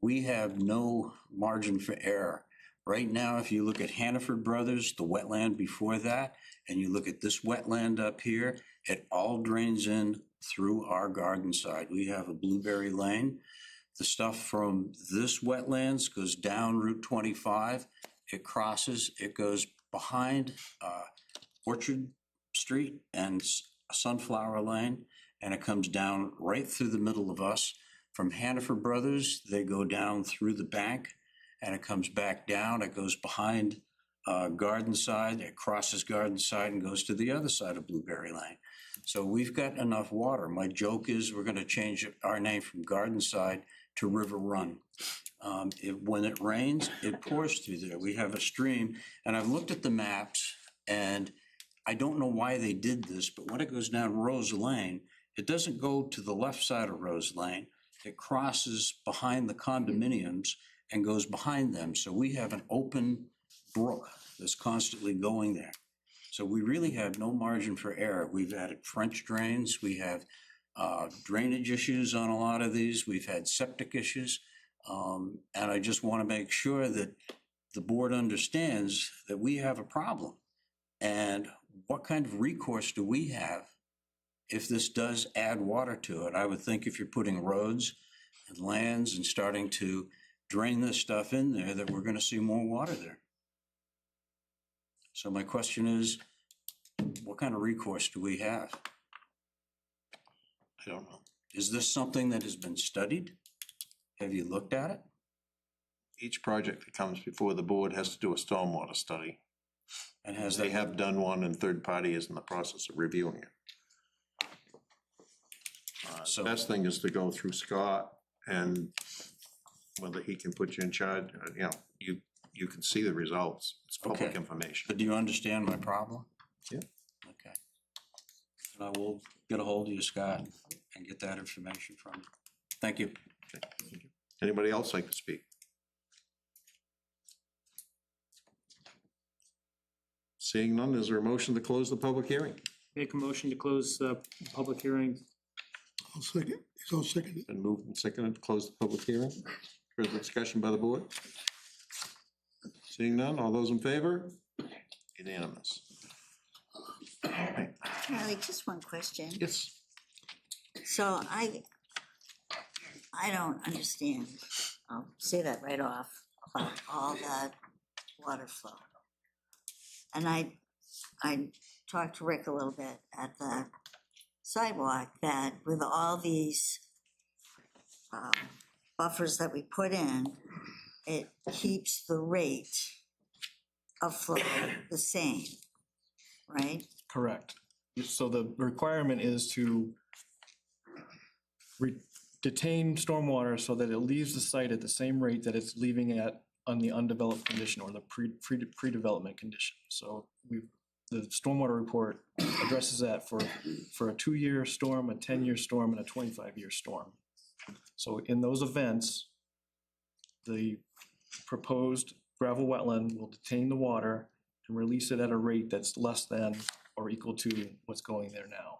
I: We have no margin for error. Right now, if you look at Hannaford Brothers, the wetland before that, and you look at this wetland up here, it all drains in through our garden side. We have a blueberry lane. The stuff from this wetlands goes down Route 25. It crosses, it goes behind Orchard Street and Sunflower Lane, and it comes down right through the middle of us. From Hannaford Brothers, they go down through the bank, and it comes back down. It goes behind Garden Side, it crosses Garden Side and goes to the other side of Blueberry Lane. So we've got enough water. My joke is we're gonna change our name from Garden Side to River Run. When it rains, it pours through there. We have a stream, and I've looked at the maps, and I don't know why they did this, but when it goes down Rose Lane, it doesn't go to the left side of Rose Lane. It crosses behind the condominiums and goes behind them. So we have an open brook that's constantly going there. So we really have no margin for error. We've added French drains. We have drainage issues on a lot of these. We've had septic issues. And I just want to make sure that the board understands that we have a problem. And what kind of recourse do we have if this does add water to it? I would think if you're putting roads and lands and starting to drain this stuff in there, that we're going to see more water there. So my question is, what kind of recourse do we have?
B: I don't know.
I: Is this something that has been studied? Have you looked at it?
B: Each project that comes before the board has to do a stormwater study.
I: And has
B: They
I: that,
B: have done one, and third party is in the process of reviewing it.
I: So-
B: The best thing is to go through Scott, and whether he can put you in charge, you can see the results. It's public
I: Okay.
B: information.
I: but do you understand my problem?
B: Yeah.
I: Okay. And I will get a hold of you, Scott, and get that information from you. Thank you.
B: Anybody else like to speak? Seeing none, is there a motion to close the public hearing?
C: Make a motion to close the public hearing.
A: I'll second it.
B: Been moved and seconded to close the public hearing. Further discussion by the board? Seeing none, all those in favor? Unanimous.
D: Charlie, just one question.
B: Yes.
D: So I don't understand, I'll say that right off, about all that water flow. And I talked to Rick a little bit at the sidewalk, that with all these buffers that we put in, it keeps the rate of flow the same, right?
F: Correct. So the requirement is to detain stormwater so that it leaves the site at the same rate that it's leaving at on the undeveloped condition or the pre-development condition. So the stormwater report addresses that for a 2-year storm, a 10-year storm, and a 25-year storm. So in those events, the proposed gravel wetland will detain the water and release it at a rate that's less than or equal to what's going there now.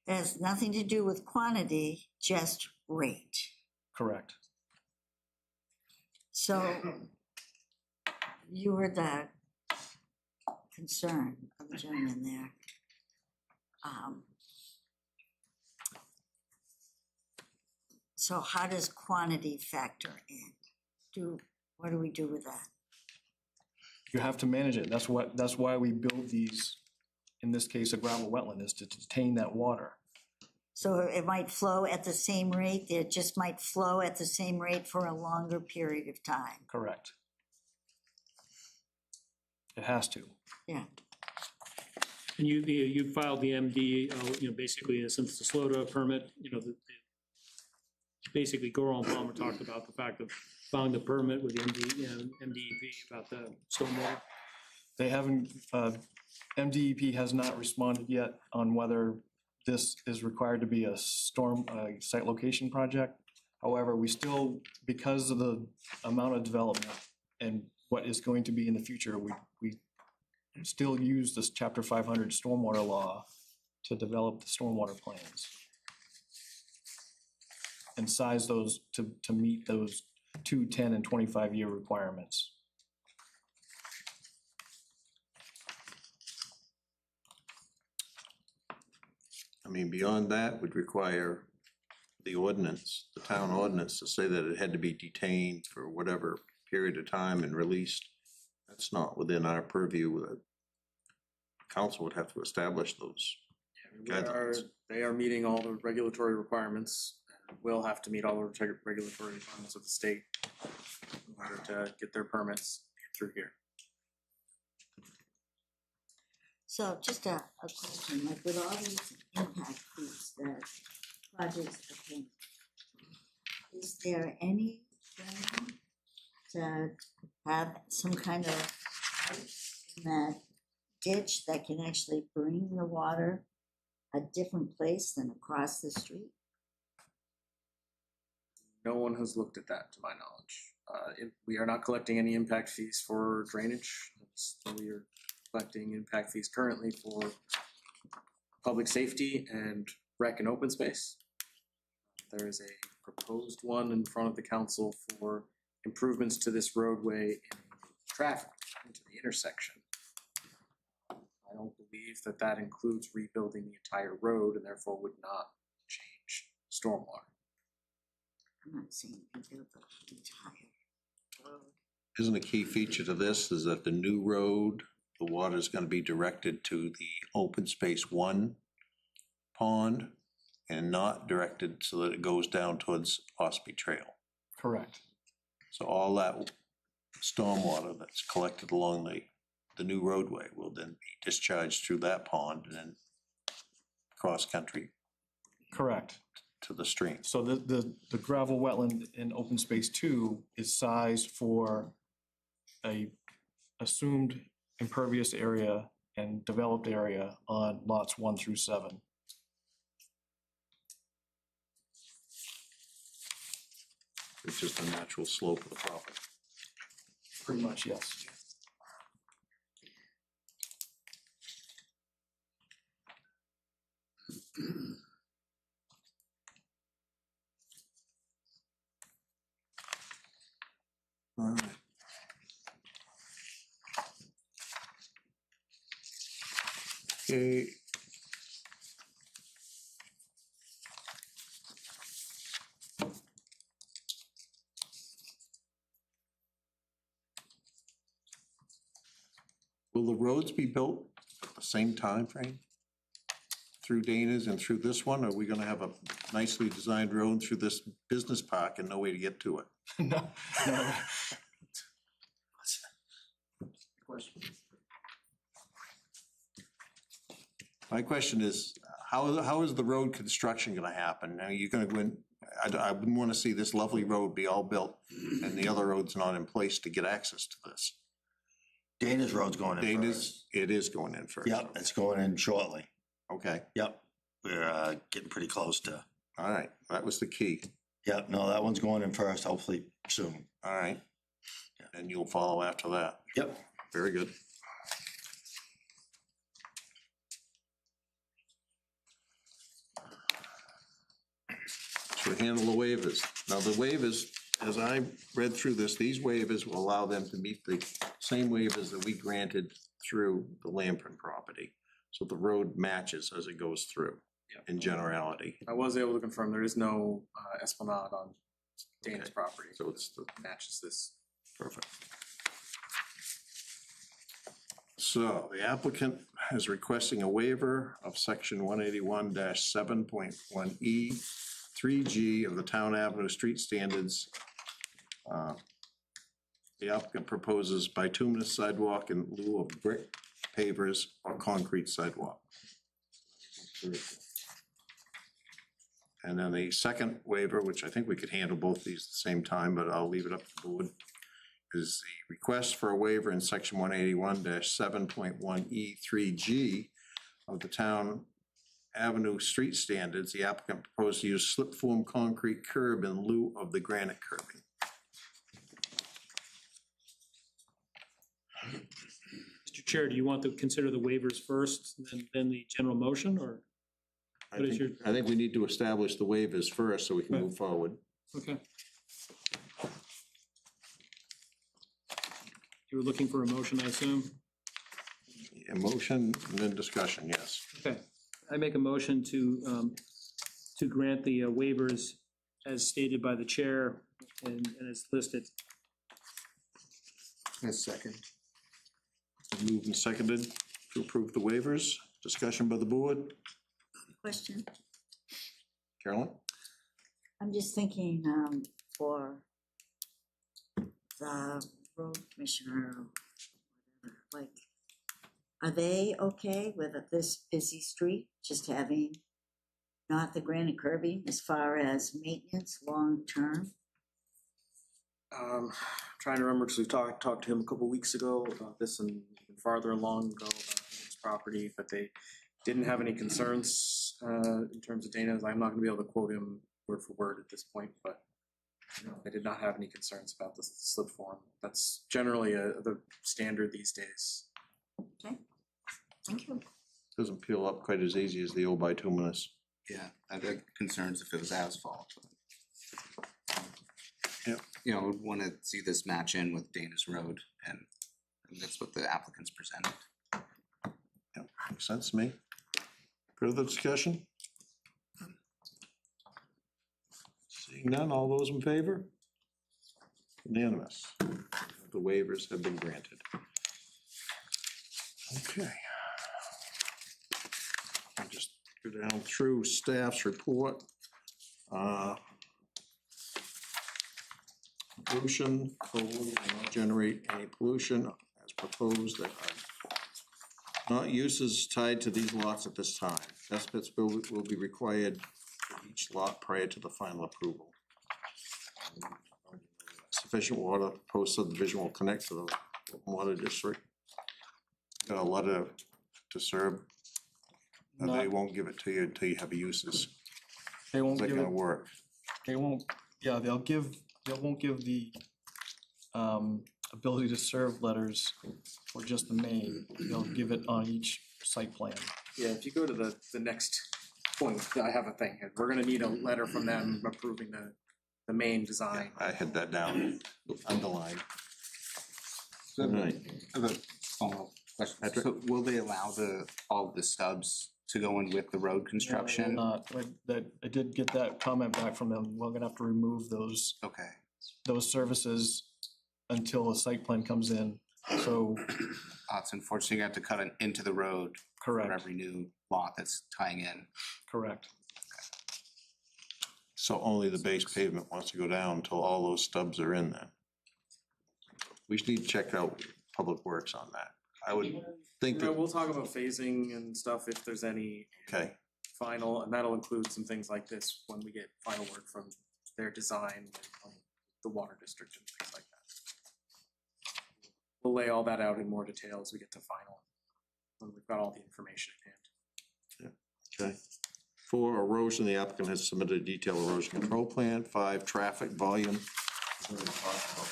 D: It has nothing to do with quantity, just rate.
F: Correct.
D: So you were the concern of the gentleman there. So how does quantity factor in? What do we do with that?
F: You have to manage it. That's why we build these, in this case, a gravel wetland, is to detain that water.
D: So it might flow at the same rate, it just might flow at the same rate for a longer period of time.
F: Correct. It has to.
D: Yeah.
C: And you filed the MD, basically, since the SLOTA permit, basically, Goral and Palmer talked about the fact of filing the permit with the MDEP about the stormwater.
F: They haven't, MDEP has not responded yet on whether this is required to be a site location project. However, we still, because of the amount of development and what is going to be in the future, we still use this Chapter 500 stormwater law to develop the stormwater plans and size those to meet those 2, 10, and 25-year requirements.
B: I mean, beyond that would require the ordinance, the town ordinance, to say that it had to be detained for whatever period of time and released. That's not within our purview. The council would have to establish those guidelines.
E: They are meeting all the regulatory requirements. Will have to meet all the regulatory requirements of the state in order to get their permits through here.
D: So just a question, like with all these impact fees that projects are paying, is there any plan to have some kind of pipe in that ditch that can actually bring the water a different place than across the street?
E: No one has looked at that, to my knowledge. We are not collecting any impact fees for drainage. We are collecting impact fees currently for public safety and rec and open space. There is a proposed one in front of the council for improvements to this roadway and traffic into the intersection. I don't believe that that includes rebuilding the entire road and therefore would not change stormwater.
D: I'm not saying rebuild the entire road.
B: Isn't a key feature to this is that the new road, the water is going to be directed to the open space 1 pond and not directed so that it goes down towards Ospey Trail.
F: Correct.
B: So all that stormwater that's collected along the new roadway will then be discharged through that pond and then cross country
F: Correct.
B: to the stream.
F: So the gravel wetland in open space 2 is sized for a assumed impervious area and developed area on lots 1 through 7.
B: It's just a natural slope of the property.
F: Pretty much, yes.
B: All right. Okay. Will the roads be built at the same time frame through Dana's and through this one? Or are we gonna have a nicely designed road through this business park and no way to get to it?
F: No.
B: My question is, how is the road construction gonna happen? Now, you're gonna go in, I wouldn't wanna see this lovely road be all built and the other road's not in place to get access to this.
J: Dana's Road's going in
B: Dana's,
J: first.
B: it is going in first.
J: Yep, it's going in shortly.
B: Okay,
J: Yep, we're getting pretty close to,
B: all right, that was the key.
J: yep, no, that one's going in first, hopefully soon.
B: All right. And you'll follow after that.
J: Yep.
B: Very good. So we handle the waivers. Now, the waivers, as I read through this, these waivers will allow them to meet the same waivers that we granted through the Lamprey property. So the road matches as it goes through in generality.
E: I was able to confirm there is no esplanade on Dana's
B: Okay.
E: property.
B: So it's the
E: Matches this.
B: perfect. So the applicant is requesting a waiver of section 181-7.1E, 3G of the Town Avenue Street Standards. The applicant proposes bituminous sidewalk in lieu of brick pavers or concrete sidewalk. And then the second waiver, which I think we could handle both these at the same time, but I'll leave it up to the board, is the request for a waiver in section 181-7.1E3G of the Town Avenue Street Standards. The applicant proposed to use slip form concrete curb in lieu of the granite curbing.
C: Mr. Chair, do you want to consider the waivers first, then the general motion, or? What is
B: I think we need to establish the waivers first so we can
C: Right.
B: move forward.
C: Okay. You were looking for a motion, I assume?
B: A motion and then discussion, yes.
C: Okay. I make a motion to grant the waivers as stated by the chair and as listed.
G: A second.
B: Moved and seconded to approve the waivers. Discussion by the board.
D: Question,
B: Carolyn?
D: I'm just thinking, for the road commissioner, or whatever, like, are they okay with this busy street, just having not the granite curbing as far as maintenance long-term?
E: Trying to remember, because we talked to him a couple weeks ago about this and even farther along ago about his property, but they didn't have any concerns in terms of Dana's. I'm not gonna be able to quote him word for word at this point, but they did not have any concerns about the slip form. That's generally the standard these days.
D: Okay, thank you.
B: Doesn't peel up quite as easy as the old bituminous.
G: Yeah, I'd have concerns if it was asphalt.
B: Yep.
G: You know, would wanna see this match in with Dana's Road, and that's what the applicants presented.
B: Yep, makes sense to me. Further discussion? Seeing none, all those in favor? Unanimous. The waivers have been granted. Okay. I'll just go down through staff's report. Pollution, coal will not generate any pollution as proposed that are not uses tied to these lots at this time. Test pits will be required for each lot prior to the final approval. Sufficient water, post subdivision will connect to the water district. Got a letter to serve, and they won't give it to you until you have uses.
F: They won't
B: Is that
F: give
B: gonna
F: it,
B: work?
F: they won't, yeah, they won't give the ability to serve letters for just the main. They'll give it on each site plan.
E: Yeah, if you go to the next point, I have a thing here. We're gonna need a letter from them approving the main design.
B: I had that down, underlined. All right.
G: Follow-up question. So will they allow all of the stubs to go in with the road construction?
F: Not, I did get that comment back from them. We're gonna have to remove those
G: Okay,
F: services until a site plan comes in. So,
G: it's unfortunate you have to cut it into the road for
F: correct,
G: every new lot that's tying in.
F: correct.
B: So only the base pavement wants to go down until all those stubs are in there. We should need to check out Public Works on that. I would think
E: Yeah,
B: that,
E: we'll talk about phasing and stuff if there's any
B: okay,
E: final, and that'll include some things like this when we get final word from their design on the water district and things like that. we'll lay all that out in more detail as we get to final, when we've got all the information in hand.
B: Okay. 4, erosion, the applicant has submitted a detailed erosion control plan. 5, traffic volume. We're gonna talk about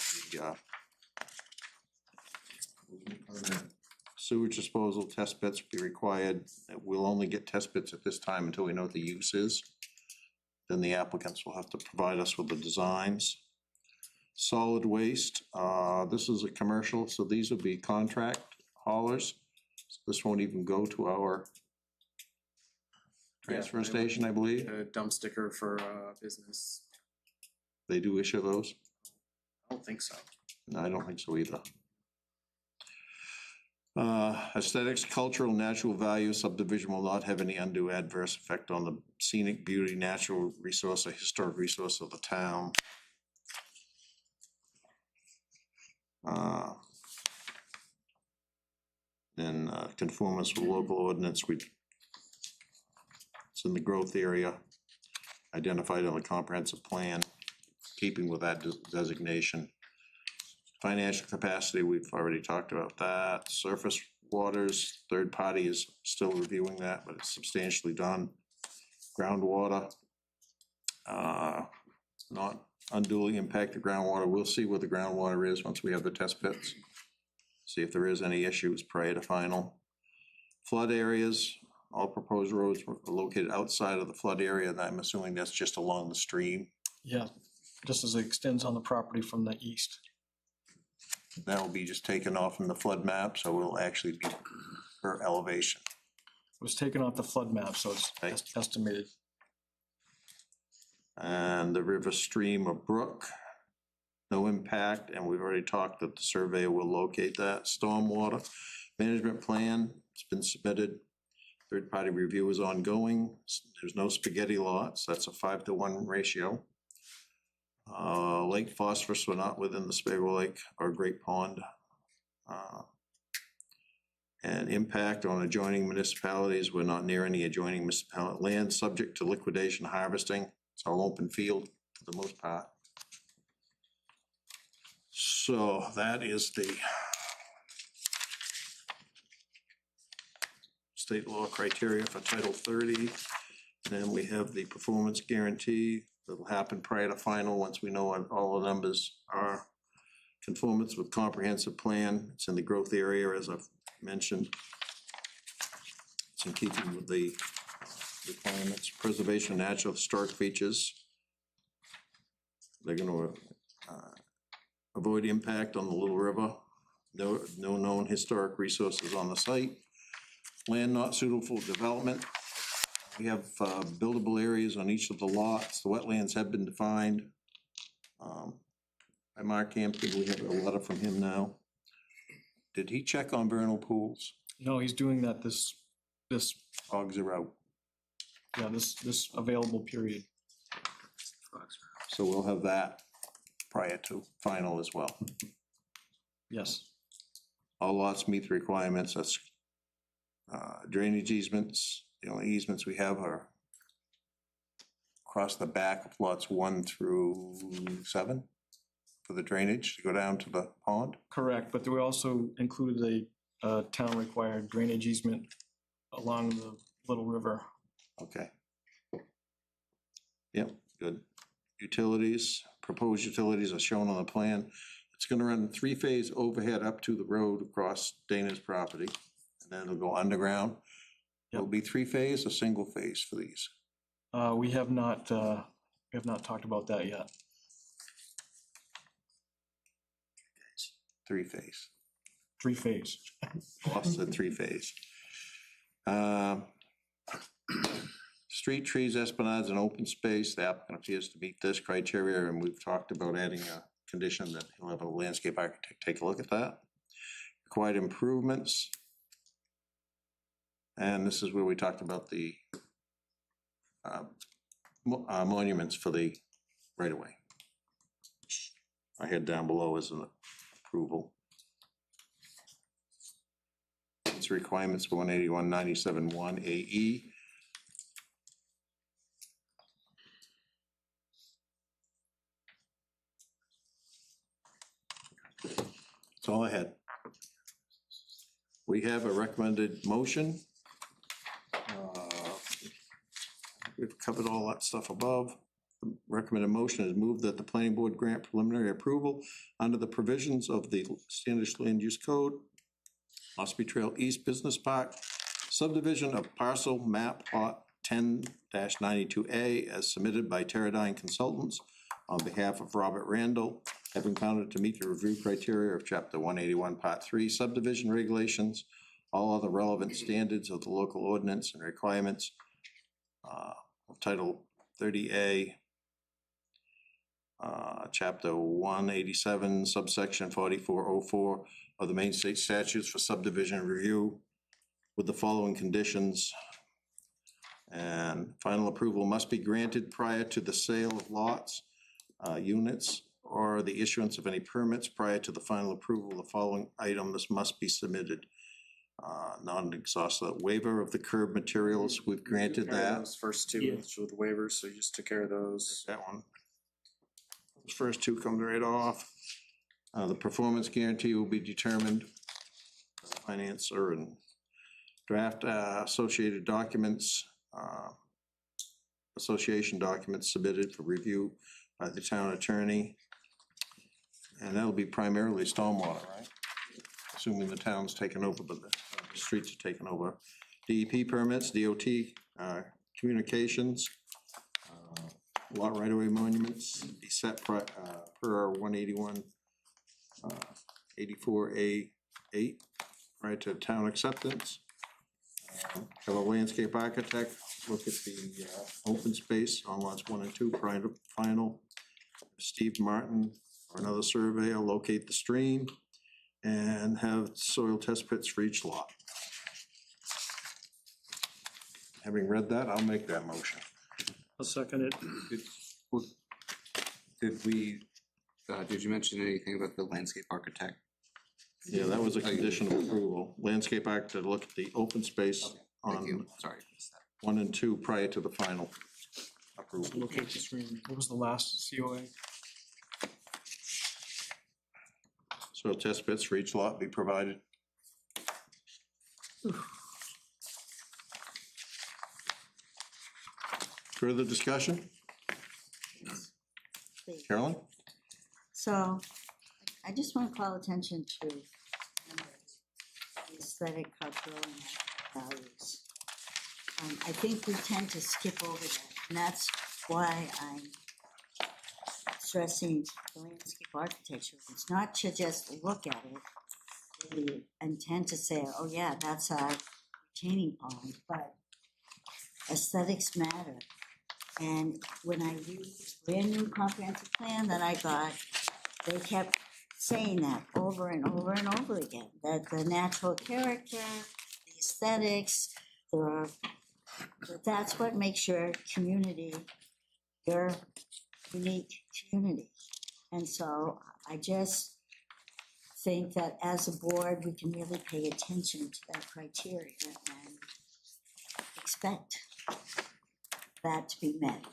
B: the, sewage disposal, test pits will be required. We'll only get test pits at this time until we know what the use is. Then the applicants will have to provide us with the designs. Solid waste, this is a commercial, so these will be contract haulers. So this won't even go to our transfer
E: Yeah,
B: station, I believe.
E: A dump sticker for business,
B: They do issue those?
E: I don't think so.
B: No, I don't think so either. Aesthetics, cultural, natural value subdivision will not have any undue adverse effect on the scenic beauty, natural resource, or historic resource of the town. Then conformance with local ordinance, it's in the growth area, identified on the comprehensive plan, keeping with that designation. Financial capacity, we've already talked about that. Surface waters, third party is still reviewing that, but it's substantially done. Groundwater, not unduly impact the groundwater. We'll see what the groundwater is once we have the test pits. See if there is any issues prior to final. Flood areas, all proposed roads were located outside of the flood area, and I'm assuming that's just along the stream.
F: Yeah, just as it extends on the property from the east.
B: That will be just taken off from the flood map, so it will actually be per elevation.
F: It was taken off the flood map, so it's
B: Okay.
F: estimated.
B: And the river, stream, or brook, no impact, and we've already talked that the surveyor will locate that. Stormwater management plan, it's been submitted. Third-party review is ongoing. There's no spaghetti lots, that's a 5-to-1 ratio. Lake phosphorus were not within the Spago Lake or Great Pond. And impact on adjoining municipalities, we're not near any adjoining municipality. Land subject to liquidation harvesting, it's all open field for the most part. So that is the state law criteria for Title 30. Then we have the performance guarantee that'll happen prior to final once we know what all the numbers are. Conformance with comprehensive plan, it's in the growth area, as I've mentioned. It's in keeping with the requirements. Preservation of natural historic features. They're gonna avoid impact on the Little River. No known historic resources on the site. Land not suitable for development. We have buildable areas on each of the lots. The wetlands have been defined. By Mark Hampton, we have a letter from him now. Did he check on vernal pools?
F: No, he's doing that this,
B: Hogs are out.
F: yeah, this available period.
B: So we'll have that prior to final as well.
F: Yes,
B: All lots meet the requirements. That's drainage easements. The only easements we have are across the back of lots 1 through 7 for the drainage to go down to the pond.
F: correct, but we also included a town-required drainage easement along the Little River.
B: Okay. Yep, good. Utilities, proposed utilities are shown on the plan. It's gonna run 3-phase overhead up to the road across Dana's property, and then it'll go underground. It'll be 3-phase or single phase for these?
F: We have not talked about that yet.
B: 3-phase.
F: 3-phase.
B: Boss said 3-phase. Street trees, esplanades, and open space, the applicant appears to meet this criteria, and we've talked about adding a condition that he'll have a landscape architect take a look at that. Required improvements. And this is where we talked about the monuments for the right-of-way. I had down below as an approval. It's requirements for 181-97-1 AE. That's all I had. We have a recommended motion. We've covered all that stuff above. The recommended motion is moved that the planning board grant preliminary approval under the provisions of the Standish Land Use Code, Osby Trail East Business Park, subdivision of parcel map plot 10-92A as submitted by Teradyne Consultants on behalf of Robert Randall, having found it to meet the review criteria of Chapter 181, Part 3 subdivision regulations, all other relevant standards of the local ordinance and requirements of Title 30A, Chapter 187, subsection 4404 of the Maine State Statutes for subdivision review with the following conditions. And final approval must be granted prior to the sale of lots, units, or the issuance of any permits. Prior to the final approval, the following items must be submitted. Non-exhaustive waiver of the curb materials, we've granted that.
E: Those first two
C: Yeah.
E: with the waivers, so you just took care of those.
B: That one. Those first two come right off. The performance guarantee will be determined by the financer and draft associated documents, association documents submitted for review by the town attorney. And that'll be primarily stormwater, right? Assuming the town's taken over, but the streets are taken over. DEP permits, DOT, communications, lot right-of-way monuments, be set per our 181, 84A8, prior to town acceptance. Have a landscape architect look at the open space on lots 1 and 2 prior to final. Steve Martin or another surveyor locate the stream and have soil test pits for each lot. Having read that, I'll make that motion.
C: I'll second it.
G: Did you mention anything about the landscape architect?
B: Yeah, that was a condition of approval. Landscape architect to look at the open space
G: Thank
B: on
G: you, sorry, I missed that.
B: 1 and 2 prior to the final approval.
F: Locate the stream. What was the last COA?
B: Soil test pits for each lot be provided. Further discussion?
D: Please.
B: Carolyn?
D: So I just want to call attention to the aesthetic, cultural, and values. I think we tend to skip over that, and that's why I'm stressing the landscape architecture. It's not to just look at it, with the intent to say, oh yeah, that's a retaining pond, but aesthetics matter. And when I read this brand new comprehensive plan that I got, they kept saying that over and over and over again, that the natural character, the aesthetics, that's what makes your community, your unique community. And so I just think that as a board, we can really pay attention to that criteria and expect that to be met,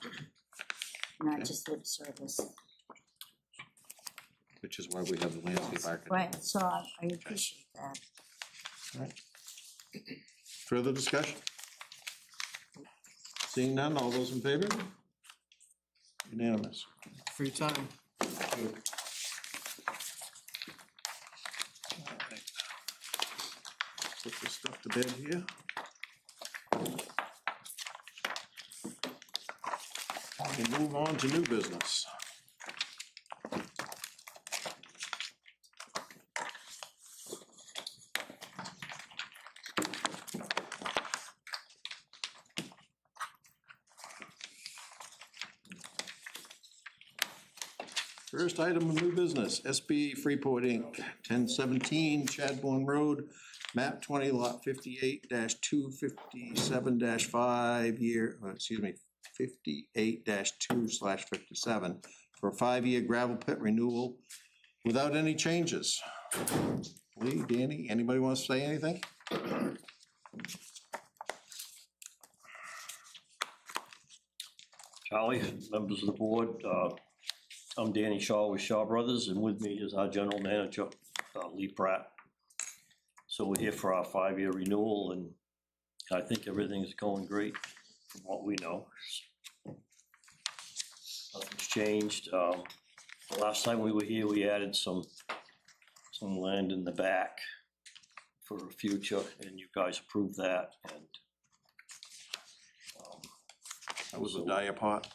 D: not just lip service.
B: Which is why we have the landscape
D: Yes,
B: architect.
D: right, so I appreciate that.
B: Further discussion? Seeing none, all those in favor? Unanimous.
F: For your time.
B: Put this stuff to bed here. And move on to new business. First item of new business, SB Freeport Inc., 1017 Chadbourne Road, map 20, lot 58-257-5 year, 58-2/57 for a 5-year gravel pit renewal without any changes. Lee, Danny, anybody want to say anything?
K: Charlie, members of the board, I'm Danny Shaw with Shaw Brothers, and with me is our general manager, Lee Pratt. So we're here for our 5-year renewal, and I think everything's going great from what we know. Nothing's changed. The last time we were here, we added some land in the back for the future, and you guys approved that, and
B: That was the Dyer pot,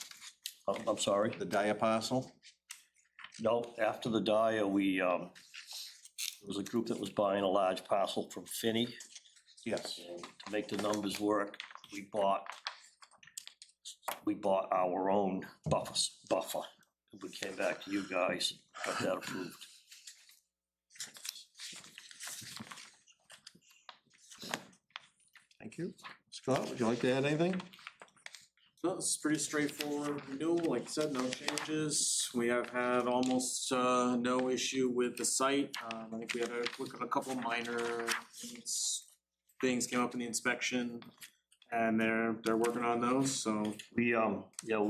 K: I'm sorry?
B: the Dyer parcel?
K: No, after the Dyer, there was a group that was buying a large parcel from Finney.
B: Yes.
K: And to make the numbers work, we bought our own buffer. We came back to you guys, got that approved.
B: Thank you. Scott, would you like to add anything?
E: No, it's pretty straightforward renewal, like I said, no changes. We have had almost no issue with the site. I think we had a look at a couple minor things came up in the inspection, and they're working on those, so.
K: We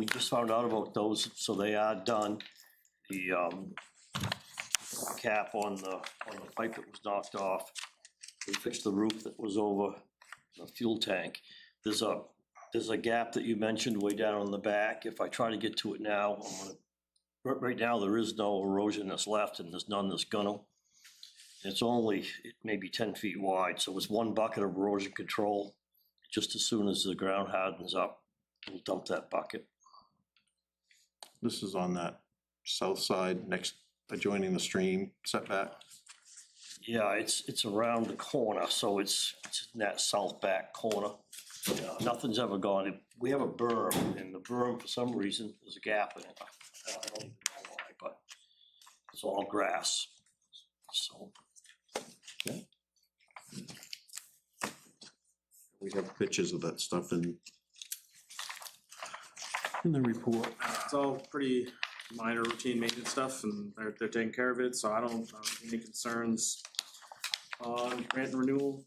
K: just found out about those, so they are done. The cap on the pipe that was knocked off. We fixed the roof that was over the fuel tank. There's a gap that you mentioned way down on the back. If I try to get to it now, right now there is no erosion that's left, and there's none that's gonna. It's only maybe 10 feet wide, so it's one bucket of erosion control. Just as soon as the ground hardens up, we'll dump that bucket.
B: This is on that south side, next, adjoining the stream setback.
K: Yeah, it's around the corner, so it's in that south back corner. Nothing's ever gone in. We have a berm, and the berm, for some reason, there's a gap in it. I don't even know why, but it's all grass, so.
B: We have pictures of that stuff in the report.
E: It's all pretty minor routine maintenance stuff, and they're taking care of it, so I don't see any concerns on grant and renewal.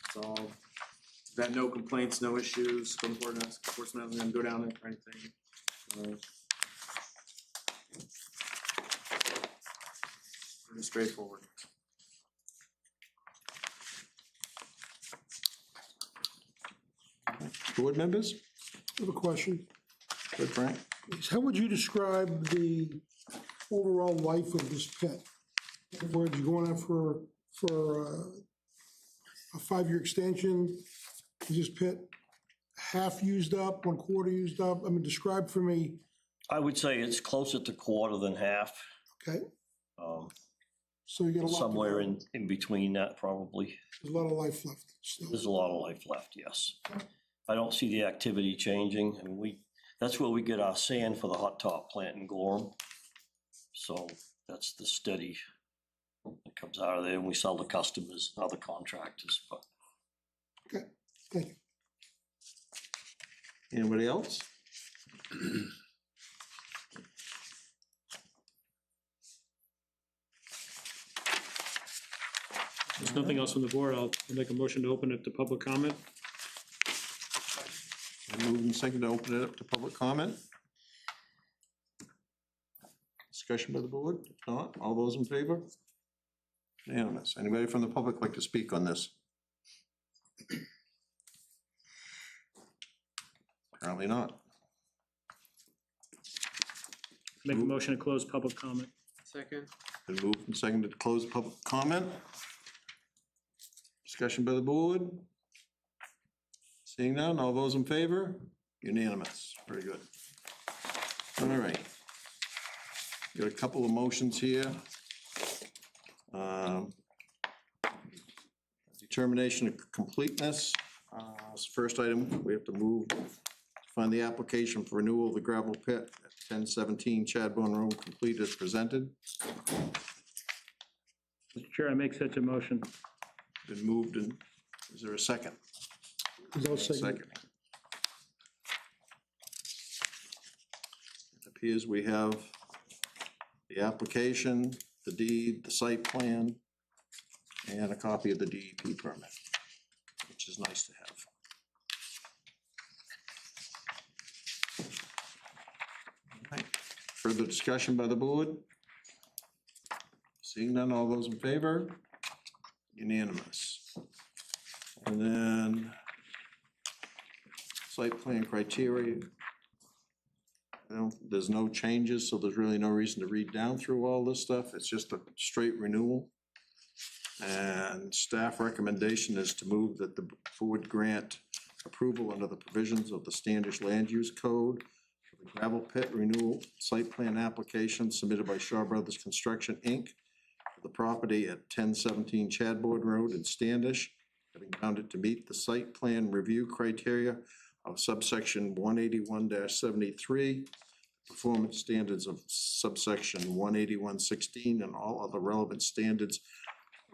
E: It's all, we've had no complaints, no issues, code enforcement hasn't go down it or anything. Pretty straightforward.
B: Board members?
A: I have a question.
B: Good, Frank?
A: How would you describe the overall life of this pit? In other words, you're going out for a 5-year extension, is this pit half used up, 1/4 used up? I mean, describe for me,
K: I would say it's closer to quarter than half,
A: okay? So you got a lot.
K: somewhere in between that probably.
A: There's a lot of life left still.
K: There's a lot of life left, yes. I don't see the activity changing, and that's where we get our sand for the hot top plant in Gorham. So that's the steady that comes out of there, and we sell to customers and other contractors, but.
A: Okay, thank you.
B: Anybody else?
C: There's nothing else on the board. I'll make a motion to open it to public comment.
B: I move and second to open it up to public comment. Discussion by the board? If not, all those in favor? Unanimous. Anybody from the public like to speak on this? Apparently not.
C: Make a motion to close public comment.
E: Second.
B: Been moved and seconded to close public comment. Discussion by the board? Seeing none, all those in favor? Unanimous. Very good. All right. Got a couple of motions here. Determination of completeness. This first item, we have to move, find the application for renewal of the gravel pit at 1017 Chadbourne Road complete as presented.
C: Mr. Chair, I make such a motion.
B: Been moved, and is there a second?
A: No second.
B: Second. It appears we have the application, the deed, the site plan, and a copy of the DEP permit, which is nice to have. All right. Further discussion by the board? Seeing none, all those in favor? Unanimous. And then site plan criteria. There's no changes, so there's really no reason to read down through all this stuff. It's just a straight renewal. And staff recommendation is to move that the board grant approval under the provisions of the Standish Land Use Code for the gravel pit renewal site plan application submitted by Shaw Brothers Construction, Inc. for the property at 1017 Chadbourne Road in Standish, having found it to meet the site plan review criteria of subsection 181-73, performance standards of subsection 181-16, and all other relevant standards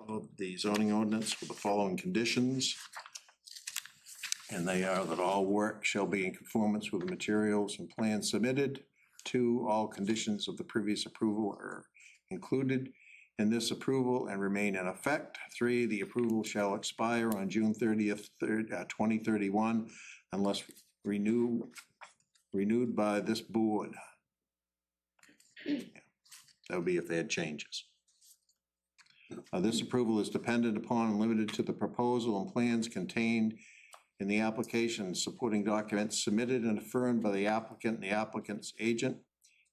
B: of the zoning ordinance with the following conditions. And they are that all work shall be in conformance with the materials and plans submitted. 2, all conditions of the previous approval are included in this approval and remain in effect. 3, the approval shall expire on June 30th, 2031 unless renewed by this board. That would be if they had changes. This approval is dependent upon and limited to the proposal and plans contained in the application, supporting documents submitted and affirmed by the applicant and the applicant's agent,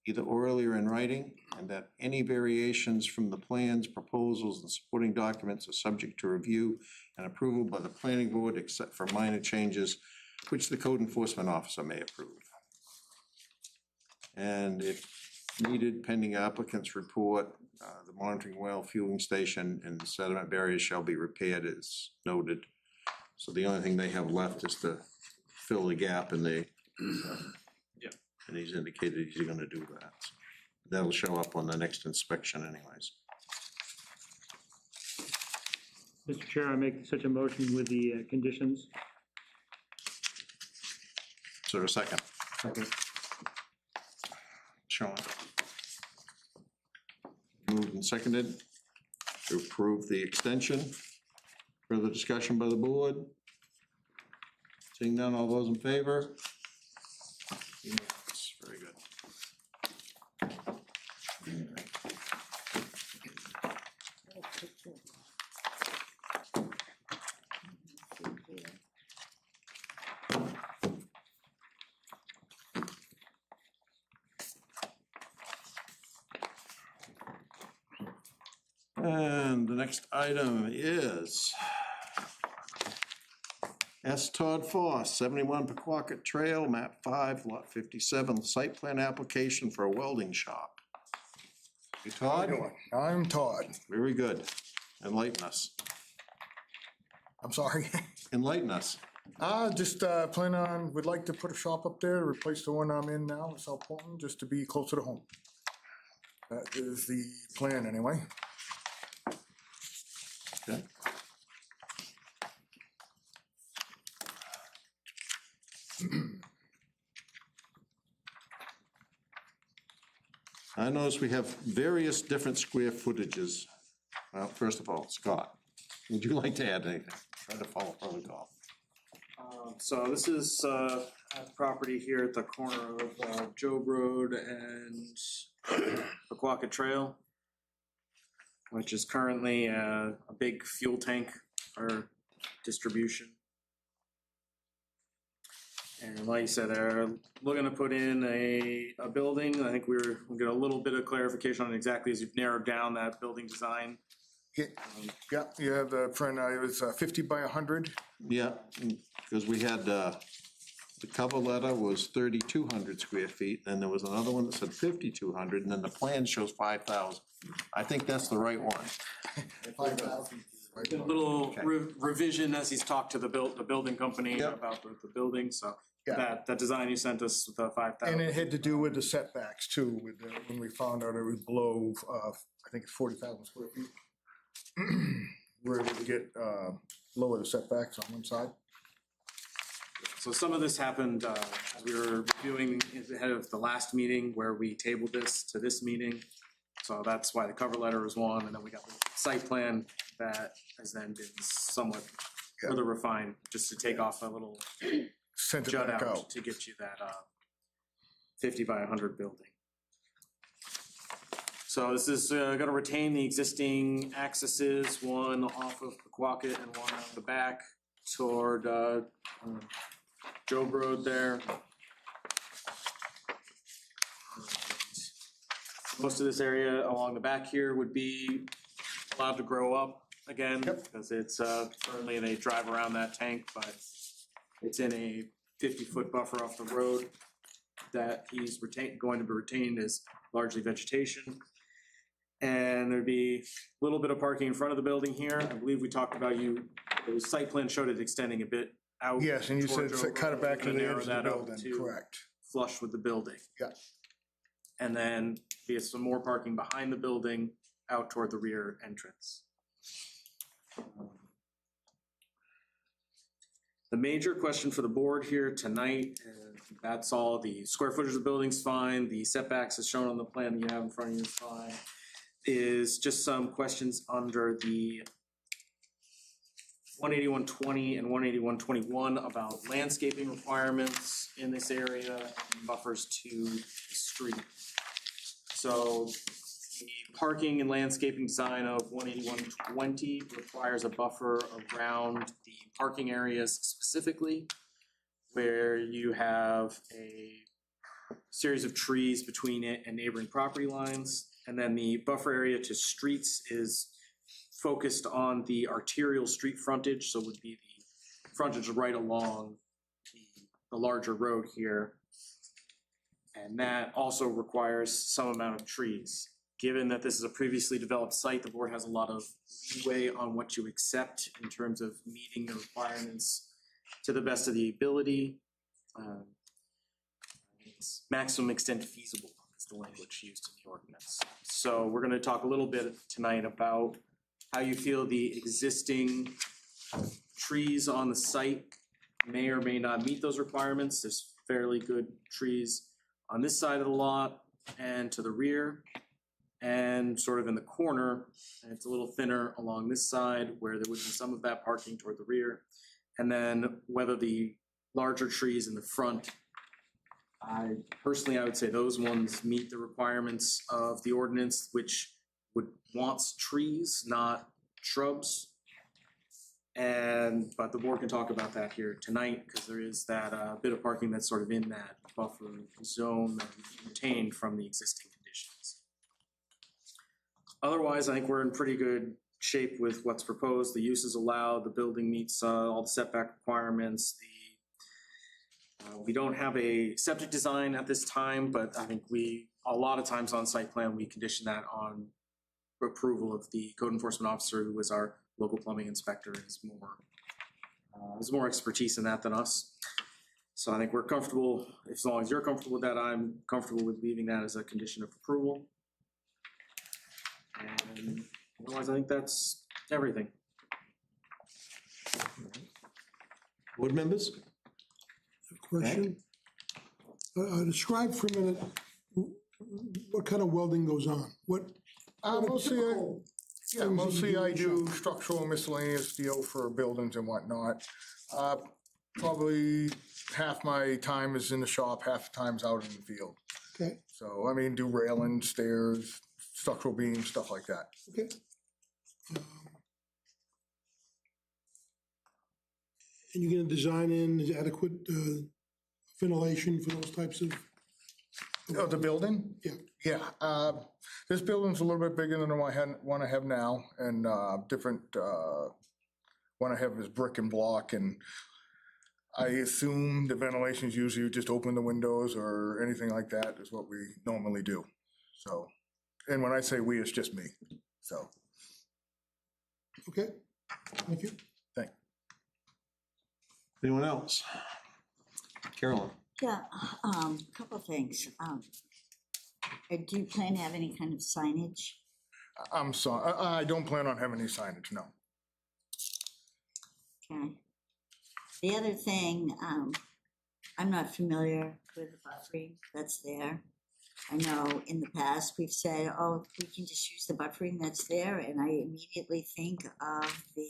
B: either orally or in writing, and that any variations from the plans, proposals, and supporting documents are subject to review and approval by the planning board, except for minor changes which the code enforcement officer may approve. And if needed, pending applicant's report, the monitoring well, fueling station, and the sediment barriers shall be repaired as noted. So the only thing they have left is to fill the gap in the, and he's indicated he's gonna do that. That'll show up on the next inspection anyways.
C: Mr. Chair, I make such a motion with the conditions.
B: Is there a second?
E: Second.
B: Sean. Moved and seconded to approve the extension. Further discussion by the board? Seeing none, all those in favor? Unanimous. Very good. And the next item is S. Todd Foss, 71 Pequawket Trail, map 5, lot 57, site plan application for a welding shop. Hey, Todd?
L: I'm Todd.
B: Very good. Enlighten us.
L: I'm sorry.
B: Enlighten us.
L: Just plan on, would like to put a shop up there, replace the one I'm in now in South Portland, just to be closer to home. That is the plan anyway.
B: Okay. I notice we have various different square footages. Well, first of all, Scott, would you like to add anything? Try to follow protocol.
E: So this is a property here at the corner of Job Road and Pequawket Trail, which is currently a big fuel tank for distribution. And like you said, they're looking to put in a building. I think we'll get a little bit of clarification on exactly as you've narrowed down that building design.
L: Yeah, you have the print, it was 50 by 100.
B: Yeah, because we had, the cover letter was 3,200 square feet, then there was another one that said 5,200, and then the plan shows 5,000. I think that's the right one.
L: 5,000.
E: A little revision as he's talked to the building company
B: Yep.
E: about the building, so
L: Yeah.
E: that design you sent us, the 5,000.
L: And it had to do with the setbacks too, with when we found out it was below, I think it's 40,000 square feet. We're able to get, lower the setbacks on one side.
E: So some of this happened as we were reviewing ahead of the last meeting where we tabled this to this meeting. So that's why the cover letter was one, and then we got the site plan that has then been somewhat further refined, just to take off a little
L: Sent it
E: jut
L: back
E: out
L: out.
E: to get you that 50 by 100 building. So this is gonna retain the existing accesses, one off of Pequawket and one out the back toward Job Road there. Most of this area along the back here would be allowed to grow up again, because it's currently they drive around that tank, but it's in a 50-foot buffer off the road that he's going to be retained as largely vegetation. And there'd be a little bit of parking in front of the building here. I believe we talked about the site plan showed it extending a bit out.
L: Yes, and you said
E: towards
L: cut it back to
E: We're gonna
L: the
E: narrow
L: edge of the
E: that out
L: building,
E: to
L: correct.
E: Flush with the building.
L: Yeah.
E: And then be some more parking behind the building out toward the rear entrance. The major question for the board here tonight, that's all, the square footage of the building's fine, the setbacks as shown on the plan that you have in front of you is fine, is just some questions under the 18120 and 18121 about landscaping requirements in this area and buffers to the street. So the parking and landscaping design of 18120 requires a buffer around the parking areas specifically, where you have a series of trees between it and neighboring property lines. And then the buffer area to streets is focused on the arterial street frontage, so would be the frontage right along the larger road here. And that also requires some amount of trees. Given that this is a previously developed site, the board has a lot of leeway on what you accept in terms of meeting the requirements to the best of the ability. It's maximum extent feasible is the language used in the ordinance. So we're going to talk a little bit tonight about how you feel the existing trees on the site may or may not meet those requirements. There's fairly good trees on this side of the lot and to the rear, and sort of in the corner, and it's a little thinner along this side where there would be some of that parking toward the rear. And then whether the larger trees in the front, I would say those ones meet the requirements of the ordinance, which wants trees, not shrubs. But the board can talk about that here tonight, because there is that bit of parking that's sort of in that buffer zone that we retained from the existing conditions. Otherwise, I think we're in pretty good shape with what's proposed. The use is allowed, the building meets all the setback requirements. We don't have a septic design at this time, but I think a lot of times on site plan, we condition that on approval of the code enforcement officer, who is our local plumbing inspector, has more expertise in that than us. So I think we're comfortable, as long as you're comfortable with that, I'm comfortable with leaving that as a condition of approval. And otherwise, I think that's everything.
B: Board members?
A: Question? Describe for a minute what kind of welding goes on?
L: Mostly I do structural miscellaneous steel for buildings and whatnot. Probably half my time is in the shop, half the time's out in the field.
A: Okay.
L: So, I mean, do railing, stairs, structural beams, stuff like that.
A: Okay. And you're gonna design in adequate ventilation for those types of?
L: Oh, the building?
A: Yeah.
L: Yeah, this building's a little bit bigger than the one I have now, and different, one I have is brick and block, and I assume the ventilation's usually just open the windows or anything like that is what we normally do. So, and when I say we, it's just me, so.
A: Okay, thank you.
L: Thanks.
B: Anyone else? Carolyn?
D: Yeah, couple of things. Do you plan to have any kind of signage?
L: I'm sorry, I don't plan on having any signage, no.
D: Okay. The other thing, I'm not familiar with the buffering that's there. I know in the past we've said, oh, we can just use the buffering that's there, and I immediately think of the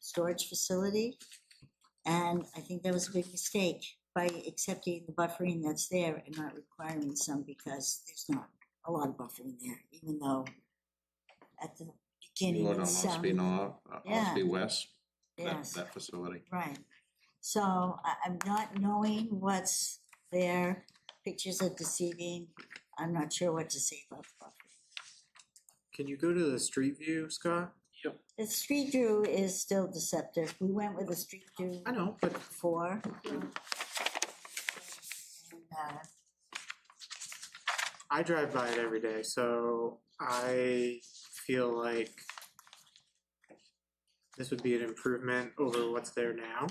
D: storage facility. And I think that was a big mistake by accepting the buffering that's there and not requiring some, because there's not. a lot of buffering there, even though at the
B: You
D: beginning
B: go
D: it
B: down
D: sounded.
B: Ospey North,
D: Yeah.
B: Ospey West,
D: Yes.
B: that facility.
D: Right. So I'm not knowing what's there. Pictures are deceiving. I'm not sure what to say about the buffering.
E: Can you go to the street view, Scott?
D: The street view is still deceptive. We went with the street view
E: I know, but
D: before. And,
E: I drive by it every day, so I feel like this would be an improvement over what's there now.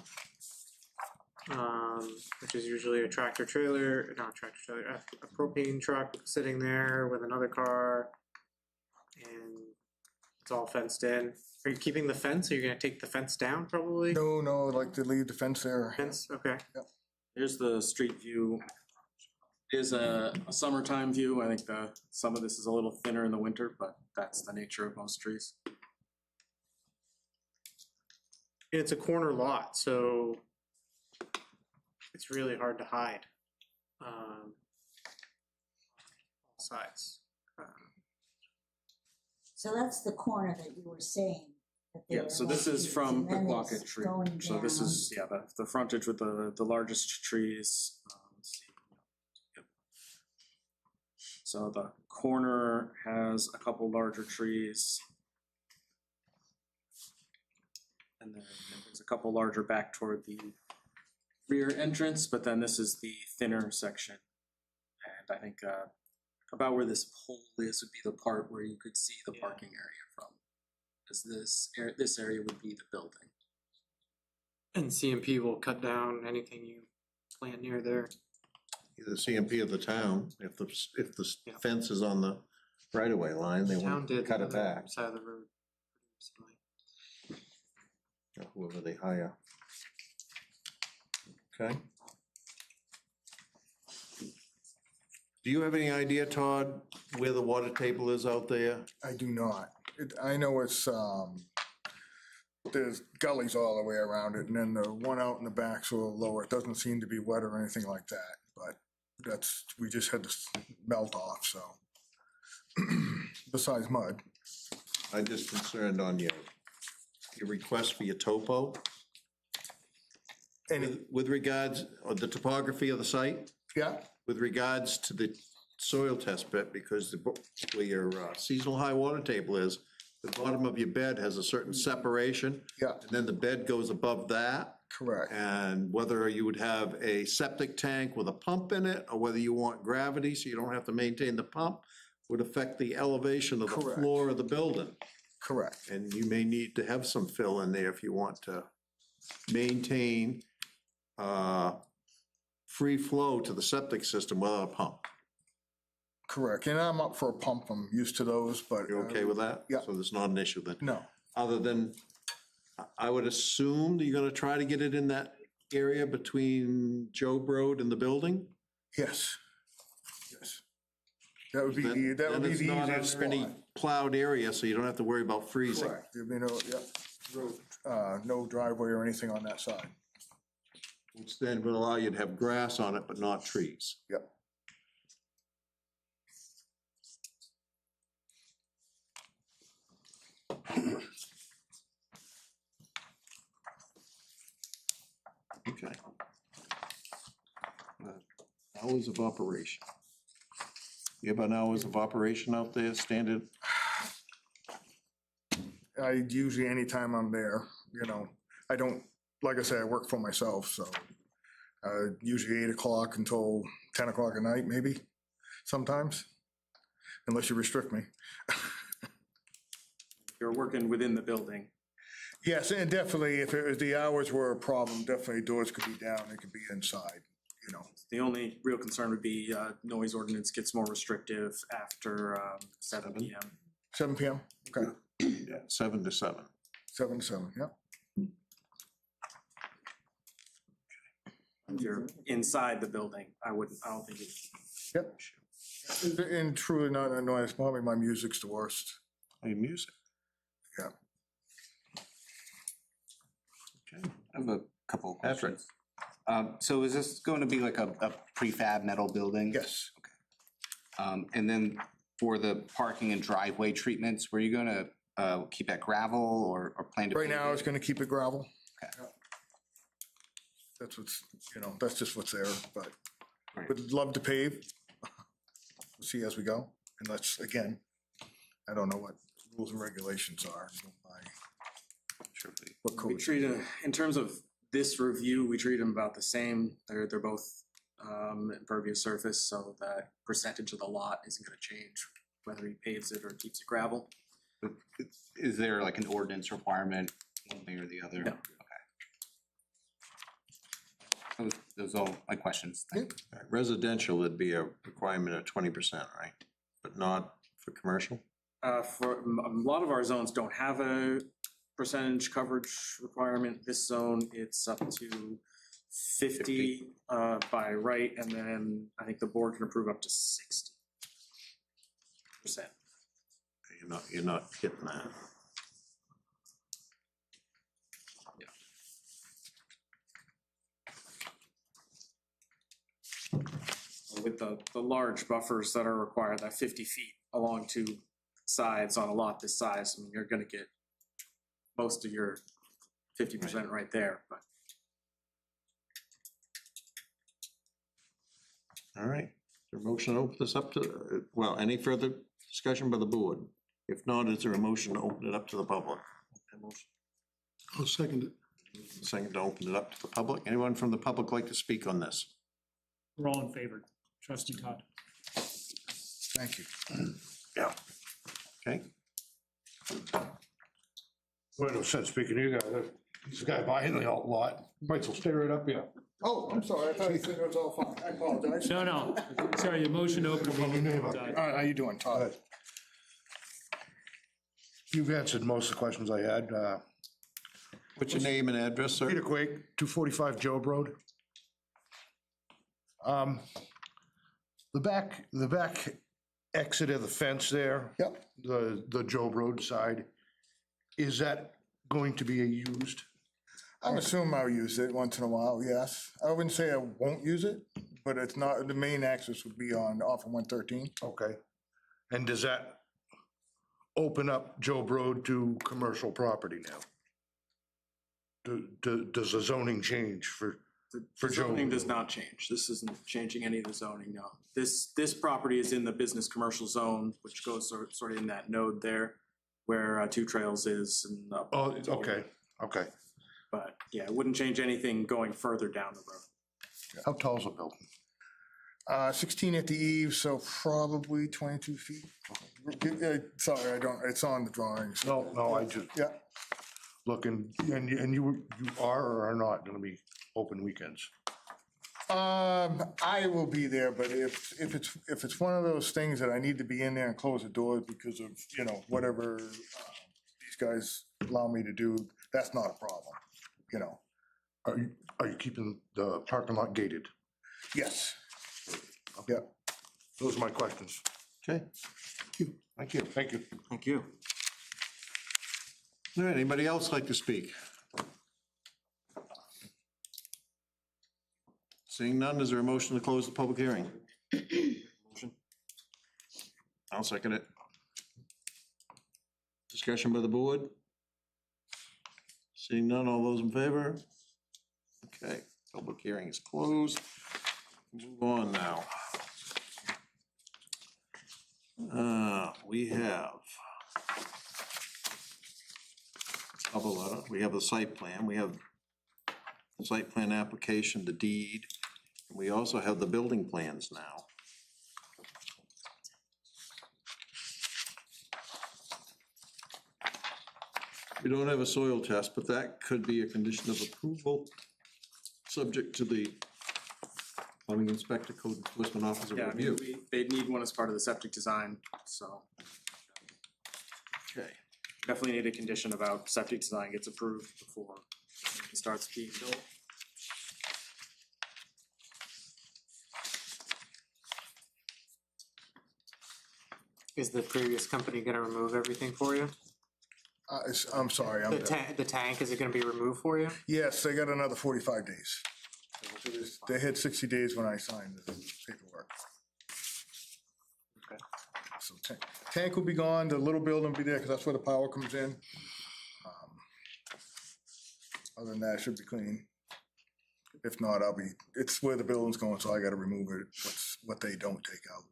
E: Which is usually a not a trailer, a propane truck sitting there with another car, and it's all fenced in. Are you keeping the fence? Are you gonna take the fence down probably?
L: No, I'd like to leave the fence there.
E: Fence, okay.
L: Yep.
E: Here's the street view. Is a summertime view. I think some of this is a little thinner in the winter, but that's the nature of most trees. It's a corner lot, so it's really hard to hide. All sides.
D: So that's the corner that you were saying. that
E: Yeah,
D: there
E: so this
D: are
E: is
D: trees,
E: from
D: and then it's
E: Pickpocket Tree.
D: going
E: So this
D: down.
E: is, yeah, the frontage with the largest trees. Let's see. Yep. So the corner has a couple larger trees. And then there's a couple larger back toward the rear entrance, but then this is the thinner section. And I think about where this pole is would be the part where you could see the parking area from. Because this area would be the building. And CMP will cut down anything you plant near there.
B: The CMP of the town, if the fence is on the right-of-way line, they
E: Town
B: want
E: did
B: to cut it
E: the other
B: back,
E: side of the road recently.
B: whoever they hire. Okay. Do you have any idea, Todd, where the water table is out there?
L: I do not. I know it's, there's gullies all the way around it, and then the one out in the back's a little lower. It doesn't seem to be wet or anything like that, but we just had to melt off, so. Besides mud.
B: I'm just concerned on your request for your topo.
L: And,
B: With regards, or the topography of the site,
L: yeah,
B: with regards to the soil test pit, because where your seasonal high water table is, the bottom of your bed has a certain separation.
L: Yeah.
B: And then the bed goes above that.
L: correct.
B: And whether you would have a septic tank with a pump in it, or whether you want gravity so you don't have to maintain the pump, would affect the elevation of the
L: Correct.
B: floor of the building.
L: Correct.
B: And you may need to have some fill in there if you want to maintain free flow to the septic system without a pump.
L: Correct. And I'm up for a pump. I'm used to those, but.
B: You okay with that?
L: Yeah.
B: So there's not an issue then?
L: No.
B: Other than, I would assume that you're gonna try to get it in that area between Job Road and the building?
L: Yes. Yes. That would be,
B: Then-
L: that would
B: then
L: be
B: it's
L: the
B: not
L: easiest
B: under any
L: spot.
B: plowed area, so you don't have to worry about freezing.
L: Correct. There'd be no, no driveway or anything on that side.
B: Which then would allow you to have grass on it, but not trees.
L: Yep.
B: Okay. Hours of operation. You have an hours of operation out there, standard?
L: Usually anytime I'm there, I don't, like I say, I work for myself, so usually 8 o'clock until 10 o'clock at night, maybe, sometimes, unless you restrict me.
E: You're working within the building.
L: Yes, and definitely, if the hours were a problem, definitely doors could be down, it could be inside,
E: The only real concern would be noise ordinance gets more restrictive after 7 PM.
L: 7 PM? Okay,
B: Yeah, 7 to 7.
L: 7 to 7, yeah.
E: If you're inside the building, I don't think it's.
L: Yep. And truly not a noise, probably my music's the worst.
B: Play music.
L: Yeah.
B: Okay.
G: I have a couple of
B: Patrick.
G: questions. So is this going to be like a prefab metal building?
L: Yes.
G: And then For the parking and driveway treatments, were you gonna keep it gravel or plan to?
L: Right now, it's gonna keep it gravel.
G: Okay.
L: Yeah. That's what's, that's just what's there, but
G: Right.
L: would love to pave. We'll see as we go, and let's, again, I don't know what rules and regulations are. What
E: We
L: code?
E: treat in terms of this review, we treat them about the same. They're both impervious surface, so that percentage of the lot isn't gonna change, whether he paves it or keeps it gravel.
G: Is there like an ordinance requirement, one way or the other?
E: No.
G: Okay. Those are all my questions. Thank you.
B: Residential would be a requirement of 20%, right? But not for commercial?
E: For a lot of our zones don't have a percentage coverage requirement. This zone, it's up to 50 by right, and then I think the board can approve up to 60%.
B: You're not hitting that.
E: With the large buffers that are required, that 50 feet along two sides on a lot this size, I mean, you're gonna get most of your 50% right there, but.
B: All right, is there a motion to open this up to, well, any further discussion by the board? If not, is there a motion to open it up to the public?
A: I'll second it.
B: Second to open it up to the public. Anyone from the public like to speak on this?
C: We're all in favor. Trustee Todd.
L: Thank you.
B: Yeah. Okay.
M: Well, no sense speaking to you guys. This guy buying the lot, might as well stay right up here.
L: Oh, I'm sorry, I thought you said it was all fine, I apologize.
C: No, sorry, your motion to open the meeting.
L: All right, how you doing, Todd?
M: You've answered most of the questions I had.
B: What's your name and address, sir?
M: Peter Quake, 245 Job Road. The back exit of the fence there.
L: Yep.
M: The Job Road side, is that going to be used?
L: I'm assuming I'll use it once in a while, yes. I wouldn't say I won't use it, but it's not, the main access would be off of 113.
M: Okay. And does that open up Job Road to commercial property now? Does the zoning change for Job?
E: Zoning does not change. This isn't changing any of the zoning, no. This property is in the business commercial zone, which goes sort of in that node there where Two Trails is. And
M: Oh, okay, okay.
E: But yeah, it wouldn't change anything going further down the road.
M: How tall is the building?
L: 16 at the eave, so probably 22 feet. Sorry, it's on the drawings.
M: No, I just
L: Yeah.
M: looking, and you are or are not gonna be open weekends?
L: I will be there, but if it's one of those things that I need to be in there and close the doors because of, whatever these guys allow me to do, that's not a problem,
M: Are you keeping the parking lot gated?
L: Yes. Yeah.
M: Those are my questions.
B: Okay. Thank you.
M: Thank you.
E: Thank you.
B: All right, anybody else like to speak? Seeing none, is there a motion to close the public hearing? Motion. I'll second it. Discussion by the board? Seeing none, all those in favor? Okay, public hearing is closed. Move on now. We have we have the site plan, we have the site plan application, the deed, and we also have the building plans now. We don't have a soil test, but that could be a condition of approval, subject to the plumbing inspector, code enforcement officer
E: Yeah, I mean,
B: review.
E: they'd need one as part of the septic design, so
B: Okay.
E: definitely need a condition about septic design gets approved before it starts being built.
H: Is the previous company gonna remove everything for you?
L: I'm sorry.
H: The tank, is it gonna be removed for you?
L: Yes, they got another 45 days. They had 60 days when I signed the paperwork.
H: Okay.
L: So tank will be gone, the little building will be there, because that's where the power comes in. Other than that, it should be clean. If not, it's where the building's going, so I gotta remove it, what they don't take out.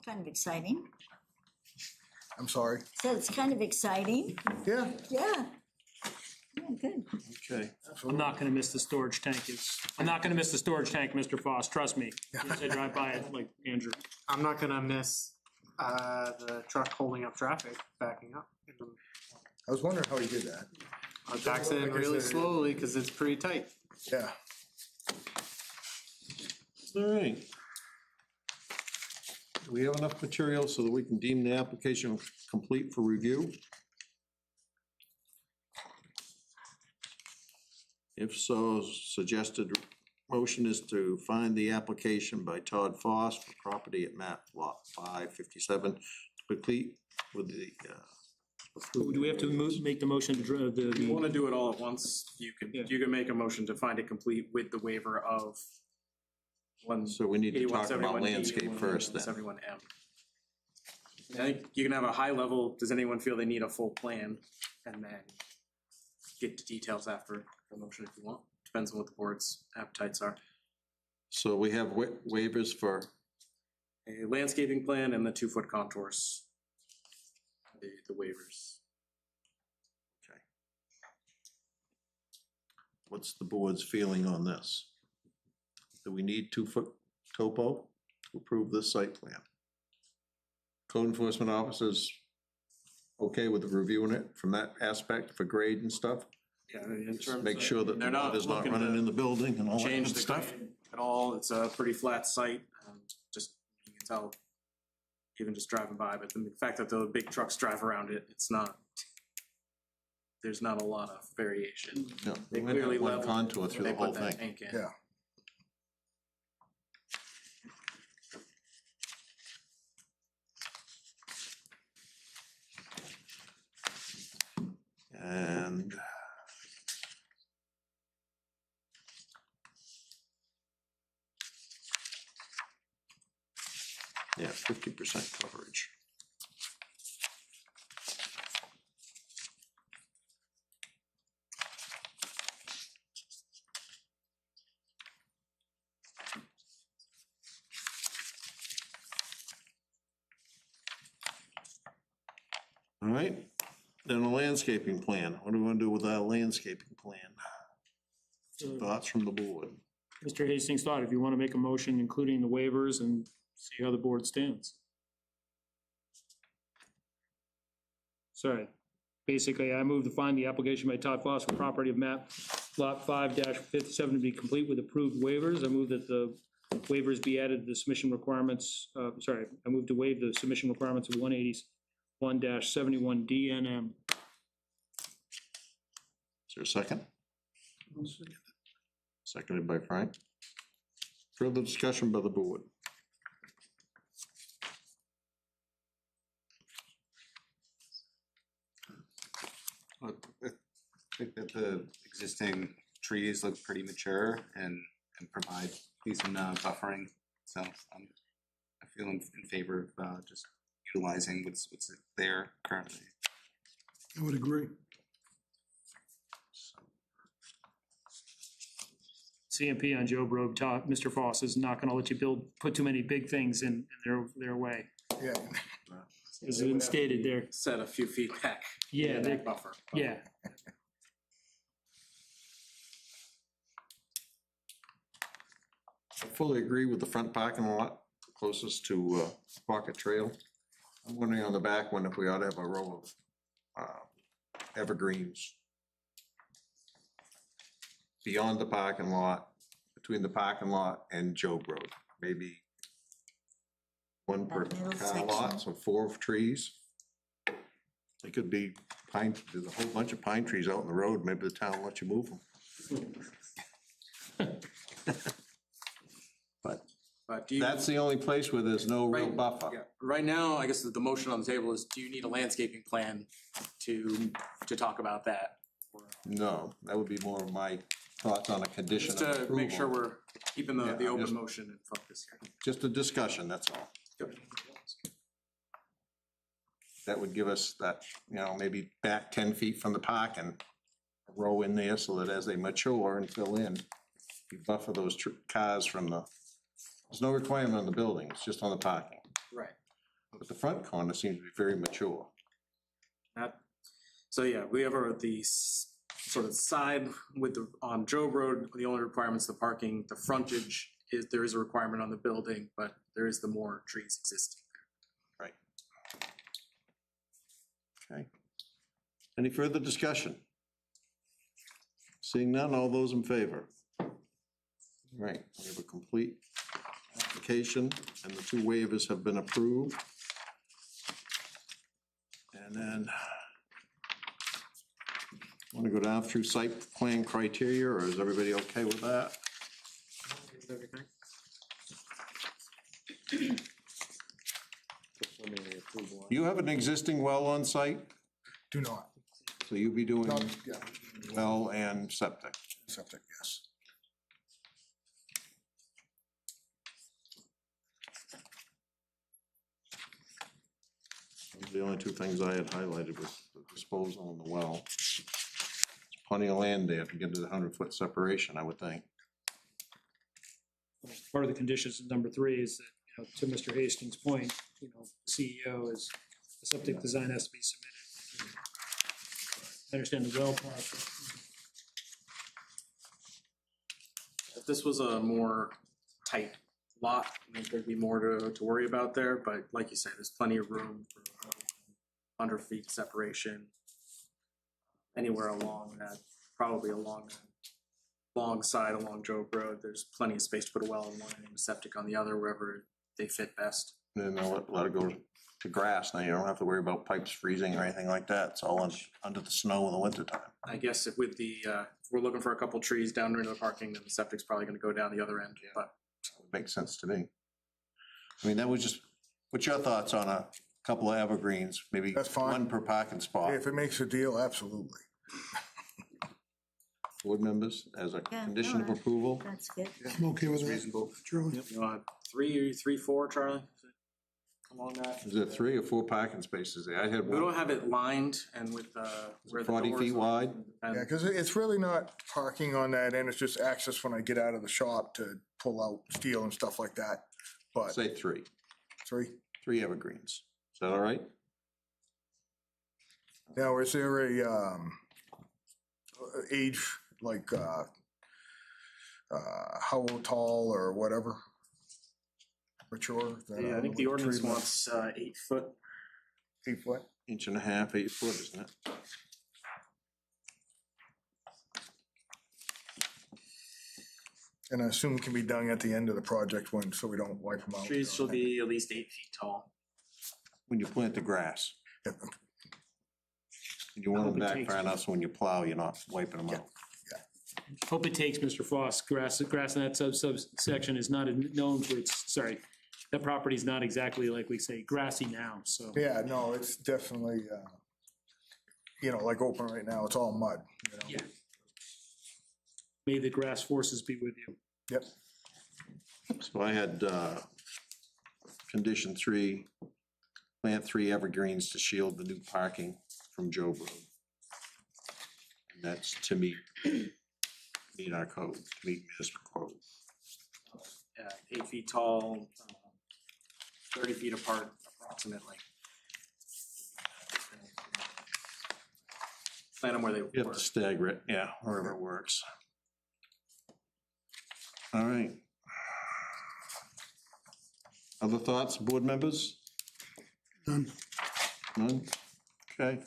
D: Kind of exciting.
L: I'm sorry.
D: So it's kind of exciting.
L: Yeah,
D: Yeah. Yeah, good.
B: Okay.
C: I'm not gonna miss the storage tank. I'm not gonna miss the storage tank, Mr. Foss, trust me. As I drive by it, like Andrew.
H: I'm not gonna miss the truck holding up traffic, backing up.
L: I was wondering how you did that.
H: I backs in really slowly because it's pretty tight.
L: Yeah.
B: All right. Do we have enough material so that we can deem the application complete for review? If so, suggested motion is to find the application by Todd Foss for property at map lot 557 complete with the,
C: Do we have to make the motion to drive
E: If you
C: the,
E: wanna do it all at once, you can make a motion to find it complete with the waiver of
B: so we need to talk about landscape first then.
E: 71M. I think you can have a high level, does anyone feel they need a full plan? And then get to details after the motion if you want, depends on what the board's appetites are.
B: So we have waivers for,
E: A landscaping plan and the 2-foot contours. The waivers.
B: okay. What's the board's feeling on this? Do we need 2-foot topo to approve this site plan? Code enforcement officers okay with reviewing it from that aspect for grade and stuff?
E: Yeah, in terms
B: Make
E: of-
B: sure that the
E: they're not
B: water's not
E: looking
B: running
E: to
B: in the building and all that
E: change
B: good
E: the
B: stuff?
E: grade at all. It's a pretty flat site, just, you can tell, even just driving by, but the fact that the big trucks drive around it, there's not a lot of variation.
B: No,
E: They
B: we went
E: clearly
B: one
E: leveled
B: contour
E: when
B: through
E: they
B: the whole
E: put that
B: thing.
E: tank in.
L: Yeah.
B: And yeah, 50% coverage. All right, then a landscaping plan. What do we want to do with our landscaping plan? Thoughts from the board?
C: Mr. Hastings thought, if you want to make a motion, including the waivers and see how the board stands. Sorry, basically, I move to find the application by Todd Foss for property of map lot 5-57 to be complete with approved waivers. I move that the waivers be added to the submission requirements, I move to waive the submission requirements of 181-71 DNM.
B: Is there a second? Seconded by Frank. Further discussion by the board?
G: I think that the existing trees look pretty mature and provide decent buffering, so I feel in favor of just utilizing what's there currently.
A: I would agree.
C: CMP on Joe Road, Mr. Foss is not gonna let you put too many big things in their way.
L: Yeah.
C: As it's been stated there.
E: Set a few feet back.
C: Yeah,
E: in
C: they-
E: that buffer.
C: Yeah,
B: I fully agree with the front parking lot closest to Pocket Trail. I'm wondering on the back one if we ought to have a row of evergreens beyond the parking lot, between the parking lot and Job Road, maybe one per
D: That middle
B: car lot,
D: section.
B: so 4 trees. They could be pine, there's a whole bunch of pine trees out in the road, maybe the town will let you move them.
E: But do you?
B: That's the only place where there's no real
E: Right,
B: buffer.
E: yeah. Right now, I guess the motion on the table is, do you need a landscaping plan to talk about that? Or-
B: No, that would be more of my thoughts on a condition
E: Just
B: of
E: to
B: approval.
E: make sure we're keeping
B: Yeah,
E: the
B: I'm
E: open
B: just-
E: motion in focus here.
B: Just a discussion, that's all.
E: Good.
B: That would give us that, maybe back 10 feet from the park and a row in there so that as they mature and fill in, you buffer those cars from there's no requirement on the building, it's just on the parking.
E: Right.
B: But the front corner seems to be very mature.
E: So yeah, we have the sort of side with on Joe Road, the only requirement's the parking, the frontage there is a requirement on the building, but there is the more trees existing.
B: Right. Okay. Any further discussion? Seeing none, all those in favor? Right, we have a complete application, and the 2 waivers have been approved. And then, want to go down through site plan criteria, or is everybody okay with that? You have an existing well on site,
L: Do not,
B: so you'll be doing
L: not, yeah,
B: well and septic.
L: septic, yes.
B: The only 2 things I had highlighted was the disposal and the well. There's plenty of land there to get to the 100-foot separation, I would think.
C: Part of the conditions in number 3 is that, to Mr. Hastings' point, CEO is, the septic design has to be submitted. I understand the well part.
E: If this was a more tight lot, I think there'd be more to worry about there, but like you said, there's plenty of room for 100 feet separation anywhere along that, probably along that long side along Joe Road. There's plenty of space to put a well in one end and a septic on the other, wherever they fit best.
B: And then they'll let it go to grass. Now you don't have to worry about pipes freezing or anything like that. It's all under the snow in the wintertime.
E: I guess if with the, if we're looking for a couple trees down near the parking, then the septic's probably gonna go down the other end, but
B: Makes sense to me. I mean, that was just, what's your thoughts on a couple of evergreens, maybe
L: That's fine.
B: 1 per parking spot?
L: If it makes a deal, absolutely.
B: Board members, as a
D: Yeah,
B: condition of
D: alright.
B: approval?
D: That's good.
A: I'm okay with that.
B: Reasonable.
A: Charlie?
E: you want 3, 4, Charlie? Along that?
B: Is there 3 or 4 parking spaces there? I had
E: We don't
B: one,
E: have it lined and with where the
B: 40
E: doors
B: feet
E: are.
B: wide?
E: And
L: Yeah, because it's really not parking on that end, it's just access when I get out of the shop to pull out steel and stuff like that. But,
B: Say 3.
L: 3.
B: 3 evergreens. Is that all right?
L: Now, is there a, age, like, how tall or whatever? Mature?
E: yeah, I think the ordinance wants 8 foot.
L: 8 foot?
B: 1.5 inches, 8 foot, isn't it?
L: And I assume can be done at the end of the project when, so we don't wipe them out.
E: Trees shall be at least 8 feet tall.
B: When you plant the grass.
L: Yeah,
B: You want them
C: hope it
B: back
C: takes-
B: far enough so when you plow, you're not wiping them out.
C: Hope it takes, Mr. Foss, grass in that subsection is not known for its, sorry, that property is not exactly like we say grassy now, so.
L: Yeah, no, it's definitely, like open right now, it's all mud,
C: Yeah. May the grass forces be with you.
L: Yep.
B: So I had condition 3, plant 3 evergreens to shield the new parking from Joe Road. And that's to meet our code, to meet municipal code.
E: 8 feet tall, 30 feet apart approximately. Plant them where they
B: You have
E: were.
B: to stagger it, yeah, wherever it works. All right. Other thoughts, board members?
A: None.
B: None? Okay.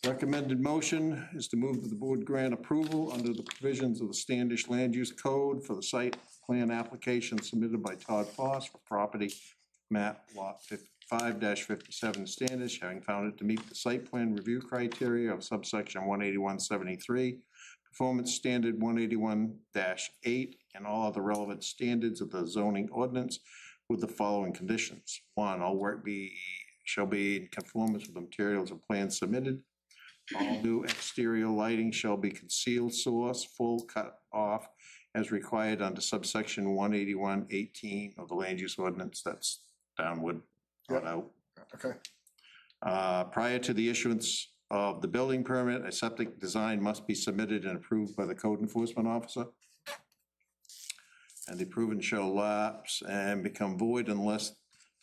B: Recommended motion is to move that the board grant approval under the provisions of the Standish Land Use Code for the site plan application submitted by Todd Foss for property map lot 5-57 Standish, having found it to meet the site plan review criteria of subsection 18173, performance standard 181-8, and all other relevant standards of the zoning ordinance with the following conditions. 1, all work shall be in conformance with the materials and plans submitted. All new exterior lighting shall be concealed source, full cut off, as required under subsection 181-18 of the land use ordinance. That's downward, not out.
L: Okay.
B: Prior to the issuance of the building permit, a septic design must be submitted and approved by the code enforcement officer. And the proven shall lapse and become void unless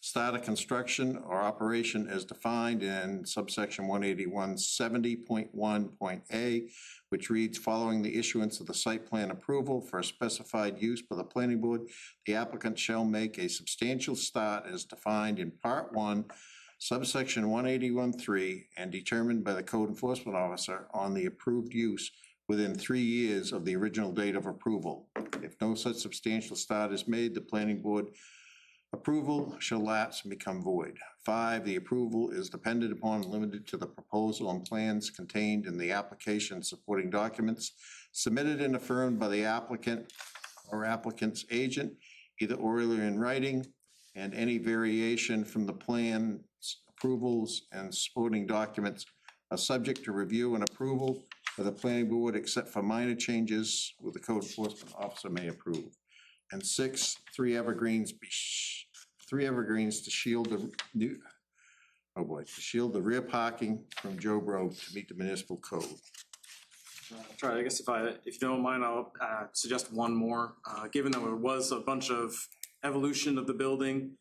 B: start of construction or operation as defined in subsection 181-70.1.a, which reads, following the issuance of the site plan approval for a specified use by the planning board, the applicant shall make a substantial start as defined in part 1, subsection 181.3, and determined by the code enforcement officer on the approved use within 3 years of the original date of approval. If no such substantial start is made, the planning board approval shall lapse and become void. 5, the approval is dependent upon and limited to the proposal and plans contained in the application supporting documents submitted and affirmed by the applicant or applicant's agent, either orally or in writing, and any variation from the plans, approvals, and supporting documents are subject to review and approval by the planning board, except for minor changes with the code enforcement officer may approve. And 6, three evergreens to shield the to shield the rear parking from Joe Road to meet the municipal code.
E: Charlie, I guess if you don't mind, I'll suggest one more. Given that there was a bunch of evolution of the building,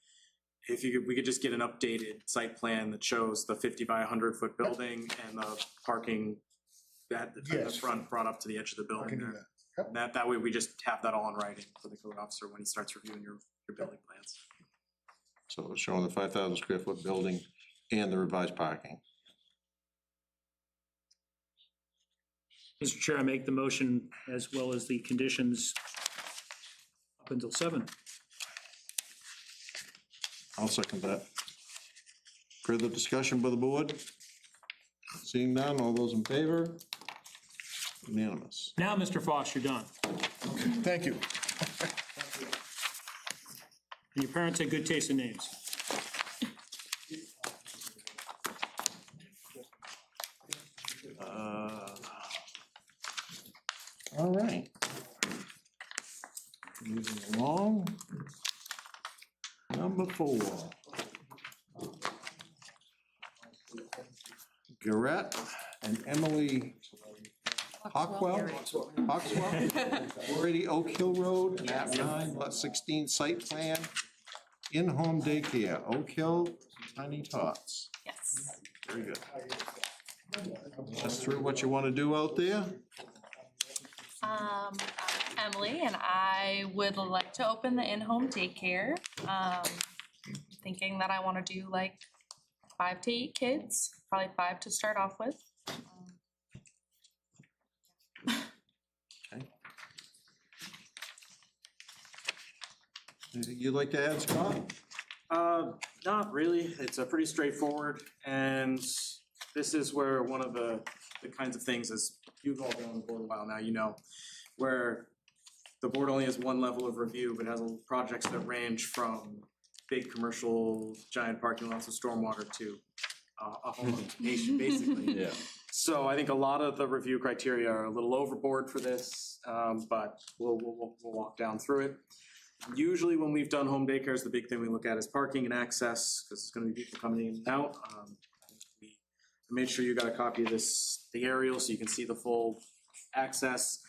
E: we could just get an updated site plan that shows the 50 by 100 foot building and the parking at the front brought up to the edge of the building there. That way we just have that all in writing for the code officer when he starts reviewing your building plans.
B: So it's showing the 5,000 square foot building and the revised parking.
C: Mr. Chair, I make the motion as well as the conditions up until 7.
B: I'll second that. Further discussion by the board? Seeing none, all those in favor? Unanimous.
C: Now, Mr. Fox, you're done.
L: Thank you.
C: And your parents had good taste in names.
B: All right. Moving along. Number 4. Garrett and Emily Hawkwell, 480 Oak Hill Road, map 9, lot 16, site plan, in-home daycare, Oak Hill, Tiny Tots.
N: Yes.
B: Very good. Just through what you want to do out there.
N: I'm Emily, and I would like to open the in-home daycare. Thinking that I want to do like 5 to 8 kids, probably 5 to start off with.
B: Okay. Anything you'd like to add, Scott?
E: Not really. It's a pretty straightforward, and this is where one of the kinds of things, as you've all been on the board a while now, you know, where the board only has one level of review, but has projects that range from big commercial giant parking lots of stormwater to a home occupation, basically.
K: Yeah.
E: So I think a lot of the review criteria are a little overboard for this, but we'll walk down through it. Usually when we've done home daycares, the big thing we look at is parking and access, because it's going to be people coming in and out. We made sure you got a copy of the aerial so you can see the full access.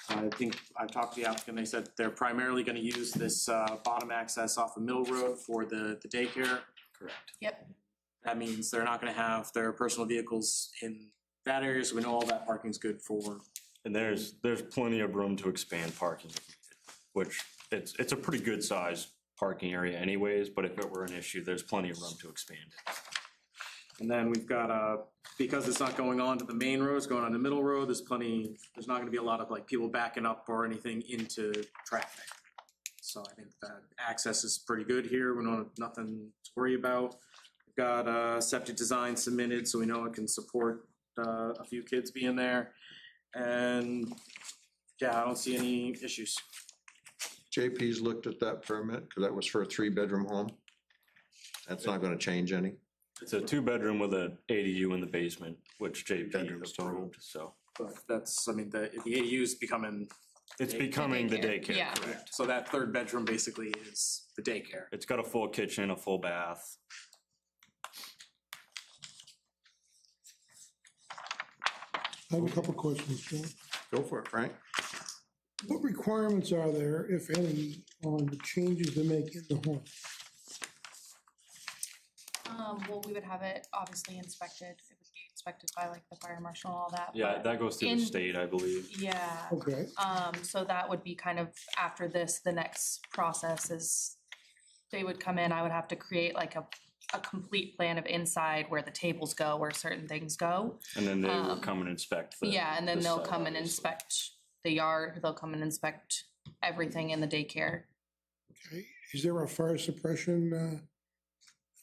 E: I think I talked to the applicant, they said they're primarily going to use this bottom access off of Middle Road for the daycare.
K: Correct.
N: Yep.
E: That means they're not going to have their personal vehicles in that area, so we know all that parking's good for.
F: And there's plenty of room to expand parking, which it's a pretty good size parking area anyways, but if it were an issue, there's plenty of room to expand it.
E: And then we've got, because it's not going on to the main road, it's going on the Middle Road, there's not gonna be a lot of like people backing up or anything into traffic. So I think that access is pretty good here, we don't have nothing to worry about. We've got septic design submitted, so we know it can support a few kids being there. And yeah, I don't see any issues.
B: JP's looked at that permit, because that was for a 3-bedroom home. That's not gonna change any.
O: It's a 2-bedroom with an ADU in the basement, which JP
B: Bedrooms total.
O: approved, so.
E: But that's, I mean, the ADU's becoming.
O: It's becoming the daycare,
N: Yeah.
O: correct.
E: So that third bedroom basically is the daycare.
O: It's got a full kitchen, a full bath.
A: I have a couple questions, John.
B: Go for it, Frank.
A: What requirements are there, if any, on the changes to make in the home?
N: Well, we would have it obviously inspected. It would be inspected by like the fire marshal and all that.
O: Yeah,
N: but
O: that goes through the
N: in-
O: state, I believe.
N: Yeah.
A: Okay,
N: So that would be kind of after this, the next process is they would come in, I would have to create like a complete plan of inside where the tables go, where certain things go.
O: And then they will come and inspect the.
N: Yeah, and then
O: the
N: they'll
O: site,
N: come and
O: obviously.
N: inspect the yard, they'll come and inspect everything in the daycare.
A: okay. Is there a fire suppression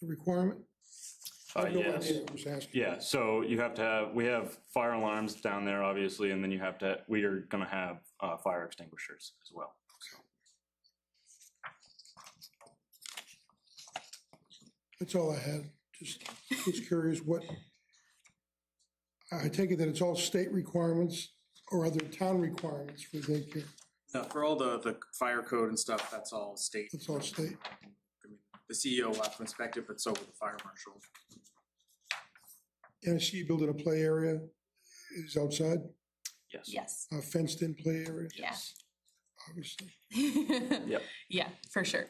A: requirement? I have no
O: Yes.
A: idea, I'm just asking.
O: Yeah, so you have to have, we have fire alarms down there, obviously, and then you have to, we are gonna have fire extinguishers as well.
A: That's all I had. Just curious what, I take it that it's all state requirements or other town requirements for daycare.
E: No, for all the fire code and stuff, that's all state.
A: That's all state.
E: I mean, the CEO will have to inspect it, but so will the fire marshal.
A: And I see you building a play area. Is outside,
O: Yes.
N: Yes,
A: a fenced-in play area,
N: yeah.
A: obviously.
O: Yep.
N: Yeah, for sure.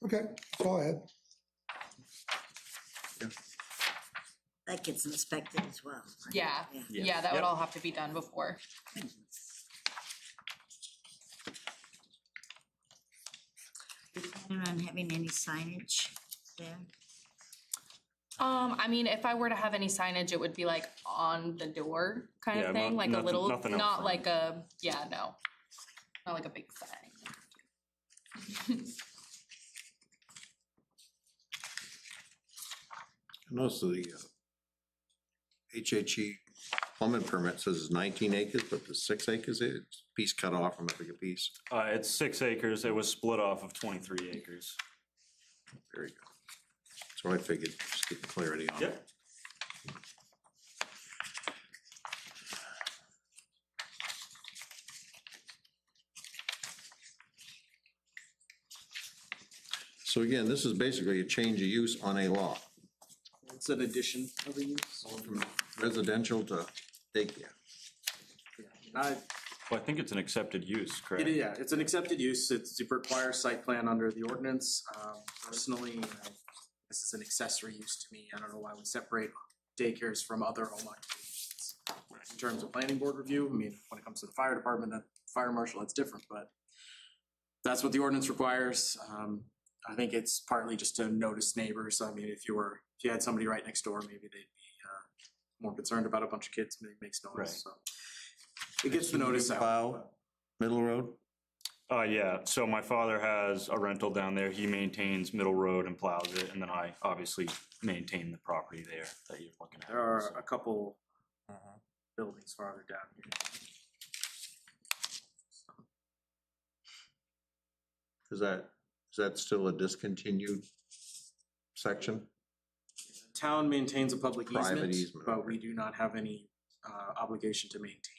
A: Okay, that's all I had.
D: That gets inspected as well. right?
N: Yeah, yeah, that would all have to be done before.
D: You planning on having any signage there?
N: I mean, if I were to have any signage, it would be like on the door kind
O: Yeah,
N: of thing, like a
O: nothing-
N: little,
O: nothing out
N: not
O: front.
N: like a, yeah, no. Not like a big sign.
B: And also the HHE plumbing permit says 19 acres, but the 6 acres, it's piece cut off from a bigger piece.
O: It's 6 acres, it was split off of 23 acres.
B: Very good. So I figured, just get clarity on it.
O: Yep.
B: So again, this is basically a change of use on a lot,
E: It's an addition of a use.
B: from residential to daycare.
O: Well, I think it's an accepted use, correct?
E: Yeah, it's an accepted use. It requires site plan under the ordinance. Personally, this is an accessory use to me. I don't know why we separate daycares from other home occupations. In terms of planning board review, I mean, when it comes to the fire department, the fire marshal, it's different, but that's what the ordinance requires. I think it's partly just to notice neighbors. I mean, if you had somebody right next door, maybe they'd be more concerned about a bunch of kids makes noise,
O: Right.
E: so. It gets the notice out.
B: Plow, Middle Road?
O: Yeah, so my father has a rental down there, he maintains Middle Road and plows it, and then I obviously maintain the property there that you're looking at.
E: There are a couple buildings farther down here.
B: Is that still a discontinued section?
E: Town maintains a public
B: Private
E: easement,
B: easement,
E: but
B: okay.
E: we do not have any obligation to maintain.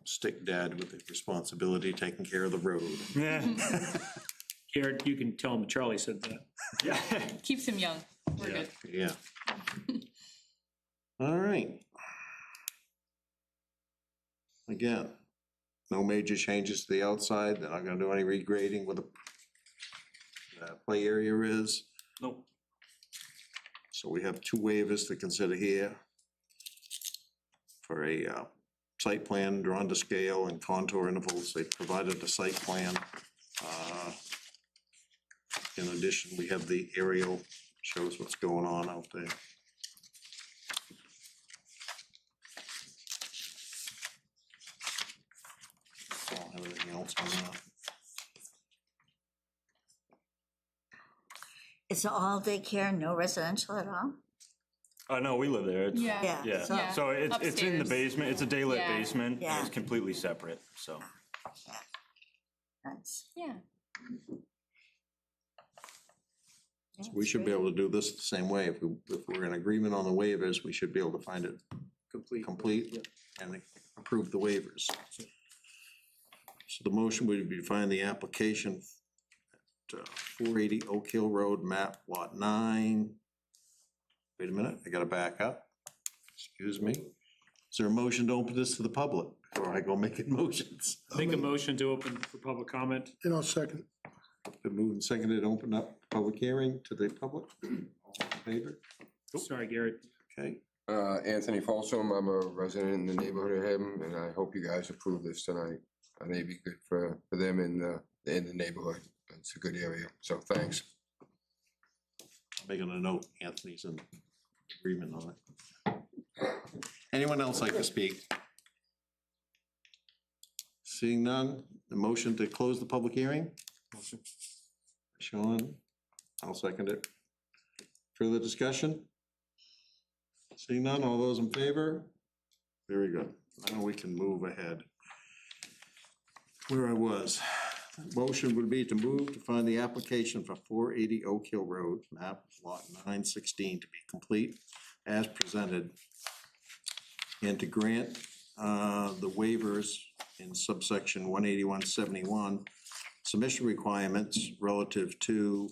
B: Stick dad with the responsibility of taking care of the road.
O: Yeah.
C: Garrett, you can tell him Charlie said that.
O: Yeah.
N: Keeps him young. We're good.
B: Yeah. All right. Again, no major changes to the outside. They're not gonna do any regrading where the play area is.
O: Nope.
B: So we have 2 waivers to consider here for a site plan drawn to scale and contour intervals. They provided the site plan. In addition, we have the aerial, shows what's going on out there. I don't have anything else on that.
D: It's all daycare, no residential at all?
O: No, we live there. It's-
N: Yeah.
D: Yeah.
O: Yeah,
D: So-
O: so it's in the
N: Upstairs.
O: basement, it's a daylit
N: Yeah.
O: basement,
D: Yeah.
O: it's completely separate, so.
D: That's,
N: Yeah.
B: So we should be able to do this the same way. If we're in agreement on the waivers, we should be able to find it complete and approve the waivers. So the motion would be to find the application at 480 Oak Hill Road, map lot 9. Wait a minute, I gotta back up. Excuse me. Is there a motion to open this to the public, or I go making motions?
C: Make a motion to open for public comment.
A: And I'll second.
B: Been moved and seconded, open up public hearing to the public. All in favor?
C: Sorry, Garrett.
B: Okay.
P: Anthony Folsom, I'm a resident in the neighborhood of him, and I hope you guys approve this tonight. I think it'd be good for them in the neighborhood. It's a good area, so thanks.
B: Making a note, Anthony's in agreement on it. Anyone else like to speak? Seeing none, the motion to close the public hearing? Motion. Sean, I'll second it. Further discussion? Seeing none, all those in favor? Very good. Now we can move ahead. Where I was. Motion would be to move to find the application for 480 Oak Hill Road, map lot 916 to be complete as presented, and to grant the waivers in subsection 18171 submission requirements relative to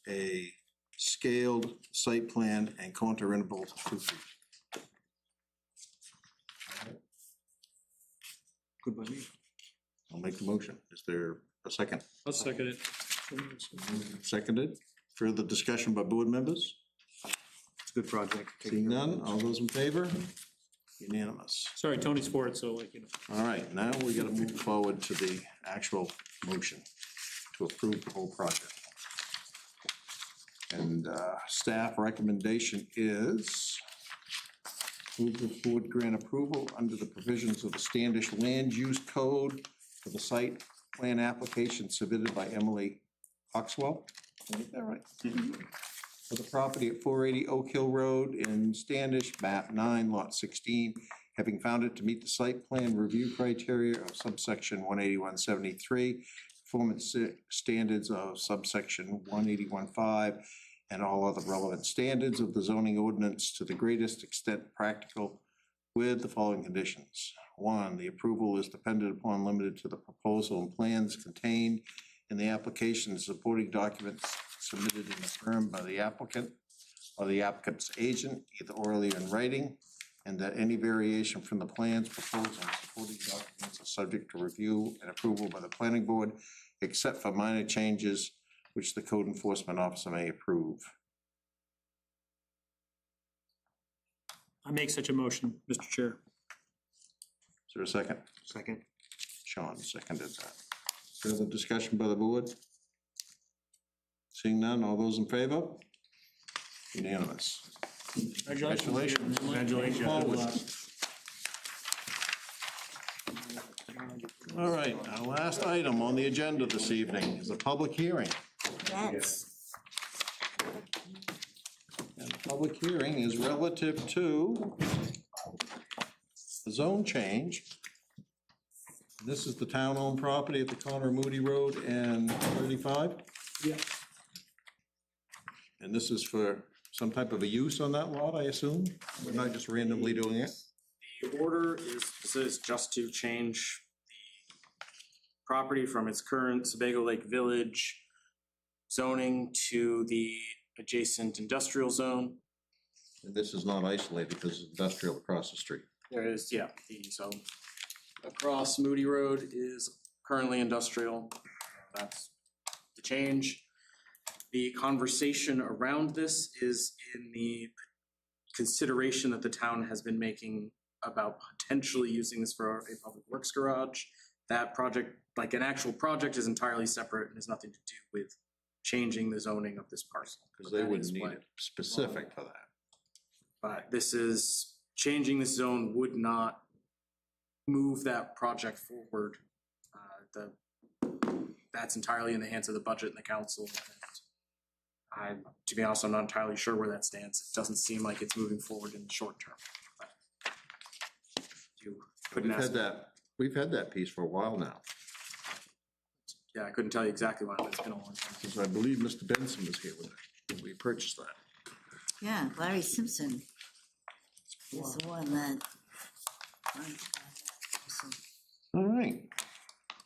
B: a scaled site plan and contour intervals of 2 feet.
C: Good by me.
B: I'll make the motion. Is there a second?
C: I'll second it.
B: Seconded. Further discussion by board members?
E: It's a good project.
B: Seeing none, all those in favor? Unanimous.
C: Sorry, Tony's for it, so like, you know.
B: All right, now we gotta move forward to the actual motion to approve the whole project. And staff recommendation is move the board grant approval under the provisions of the Standish Land Use Code for the site plan application submitted by Emily Oxwell. Did I get that right? For the property at 480 Oak Hill Road in Standish, map 9, lot 16, having found it to meet the site plan review criteria of subsection 18173, performance standards of subsection 181.5, and all other relevant standards of the zoning ordinance to the greatest extent practical, with the following conditions. 1, the approval is dependent upon limited to the proposal and plans contained in the application and supporting documents submitted and affirmed by the applicant or the applicant's agent, either orally or in writing, and that any variation from the plans, proposal, and supporting documents are subject to review and approval by the planning board, except for minor changes which the code enforcement officer may approve.
C: I make such a motion, Mr. Chair.
B: Is there a second?
E: Second.
B: Sean seconded that. Further discussion by the board? Seeing none, all those in favor? Unanimous. Congratulations.
C: Congratulations.
B: All right, our last item on the agenda this evening is a public hearing.
D: yes.
B: And the public hearing is relative to the zone change. This is the town-owned property at the corner of Moody Road and 35?
C: Yeah.
B: And this is for some type of a use on that lot, I assume? We're not just randomly doing it?
E: The order this is just to change the property from its current Sebago Lake Village zoning to the adjacent industrial zone.
B: And this is not isolated because it's industrial across the street.
E: There is, yeah, so across Moody Road is currently industrial. That's the change. The conversation around this is in the consideration that the town has been making about potentially using this for a public works garage. That project, like an actual project, is entirely separate and has nothing to do with changing the zoning of this parcel.
B: Because they wouldn't need it specific for that.
E: But this is, changing this zone would not move that project forward. That's entirely in the hands of the budget and the council. To be honest, I'm not entirely sure where that stands. It doesn't seem like it's moving forward in the short term.
B: We've had that piece for a while now.
E: Yeah, I couldn't tell you exactly when, but it's been a long time.
B: Because I believe Mr. Benson was here when we purchased that.
D: Yeah, Larry Simpson is the one that.
B: All right.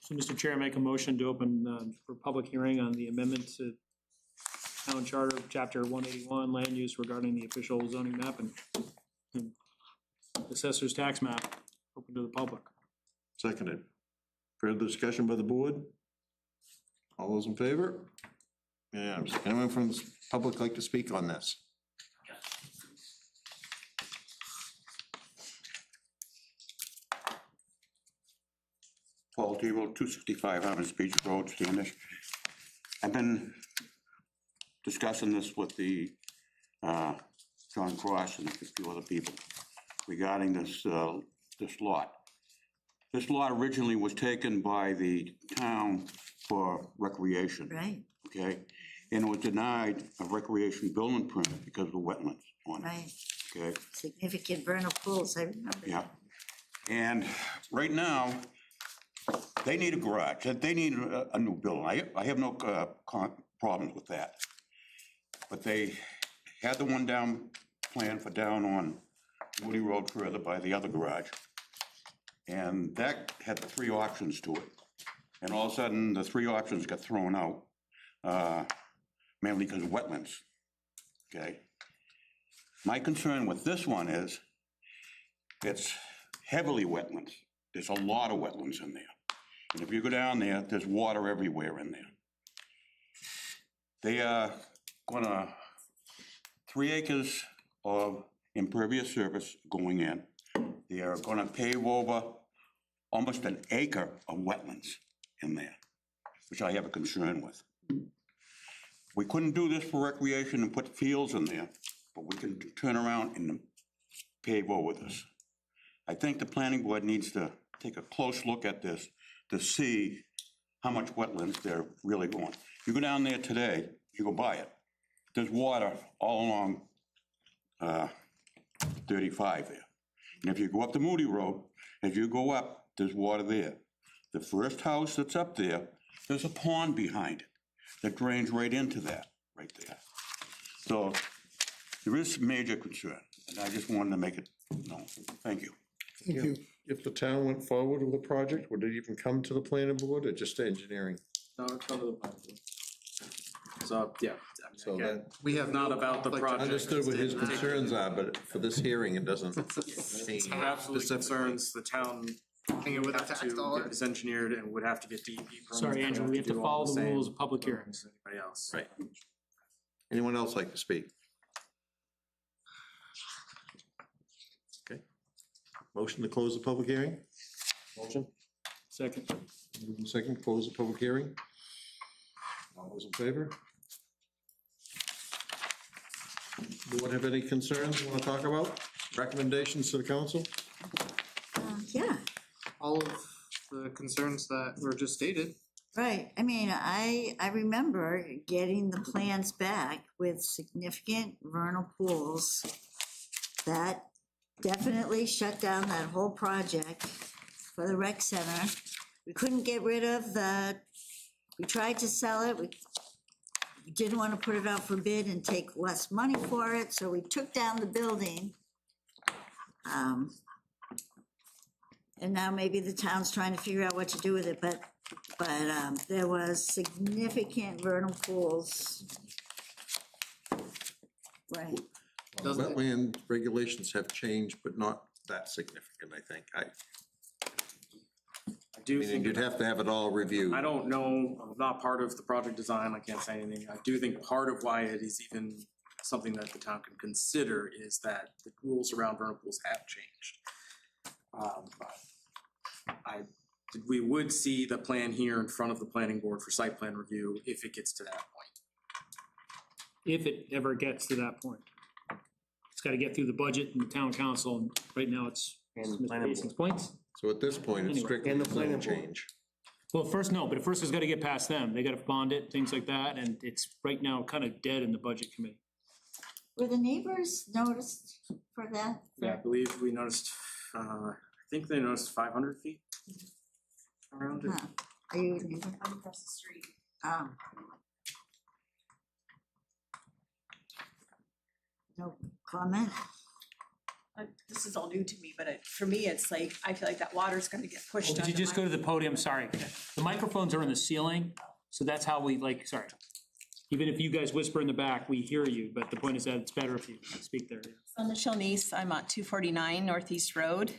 C: So, Mr. Chair, I make a motion to open for public hearing on the amendment to Town Charter, Chapter 181, Land Use regarding the official zoning map and assessor's tax map, open to the public.
B: Seconded. Further discussion by the board? All those in favor? Yeah, anyone from the public like to speak on this?
Q: Paul Tebow, 265 Harvard Beach Road, Standish. I've been discussing this with the John Cross and a few other people regarding this this lot. This lot originally was taken by the town for recreation.
D: Right.
Q: Okay, and it was denied a recreation building permit because of the wetlands on it.
D: Right.
Q: Okay.
D: Significant vernal pools, I remember.
Q: Yeah, and right now, they need a garage, they need a new building. I have no problems with that. But they had the one planned for down on Woody Road further by the other garage. And that had 3 options to it. And all of a sudden, the 3 options got thrown out, mainly because of wetlands, okay? My concern with this one is, it's heavily wetlands. There's a lot of wetlands in there. And if you go down there, there's water everywhere in there. They are gonna, 3 acres of impervious surface going in. They are gonna pave over almost an acre of wetlands in there, which I have a concern with. We couldn't do this for recreation and put fields in there, but we can turn around and pave over this. I think the planning board needs to take a close look at this to see how much wetlands they're really going. You go down there today, you go by it, there's water all along 35 there. And if you go up the Moody Road, if you go up, there's water there. The first house that's up there, there's a pond behind it that drains right into that, right there. So there is major concern, and I just wanted to make it known. Thank you.
A: Thank you.
B: If the town went forward with the project, would it even come to the planning board or just engineering?
E: No, it's under the plan. So, yeah,
B: So
E: again,
B: that-
E: we have not about the project.
B: Understood what his concerns are, but for this hearing, it doesn't seem
E: For absolute
B: specifically.
E: concerns, the town would have to get this engineered and would have to get DEP permits.
C: Sorry, Andrew, we have to
E: do all
C: follow the
E: same
C: rules of public hearings.
E: as Anybody else?
B: Right. Anyone else like to speak? Okay. Motion to close the public hearing? Motion?
C: Second.
B: Moving second, close the public hearing. All those in favor? Board have any concerns you want to talk about? Recommendations to the council?
D: Yeah,
E: All of the concerns that were just stated.
D: right. I mean, I remember getting the plans back with significant vernal pools that definitely shut down that whole project for the rec center. We couldn't get rid of we tried to sell it, we didn't want to put it out for bid and take less money for it, so we took down the building. And now maybe the town's trying to figure out what to do with it, but there was significant vernal pools. Right.
B: Wetland regulations have changed, but not that significant, I think. I
E: do think
B: you'd have to have it all reviewed.
E: I don't know, I'm not part of the project design, I can't say anything. I do think part of why it is even something that the town can consider is that the rules around vernal pools have changed. We would see the plan here in front of the planning board for site plan review if it gets to that point.
C: If it ever gets to that point. It's got to get through the budget and the town council, and right now it's Mr. Basing's points.
B: So at this point, it's
C: Anyway.
B: strictly a plan change.
C: Well, first, no, but first it's got to get past them. They got to bond it, things like that, and it's right now kind of dead in the budget committee.
D: Were the neighbors noticed for that?
E: Yeah, I believe we noticed, I think they noticed 500 feet around it.
D: Huh. Are you a neighbor?
N: I'm across the street.
D: No comment?
R: This is all new to me, but for me, it's like, I feel like that water's gonna get pushed
C: Did you
R: onto
C: just
R: my-
C: go to the podium? Sorry. The microphones are in the ceiling, so that's how we sorry. Even if you guys whisper in the back, we hear you, but the point is that it's better if you speak there.
R: So Michelle Neese, I'm at 249 Northeast Road.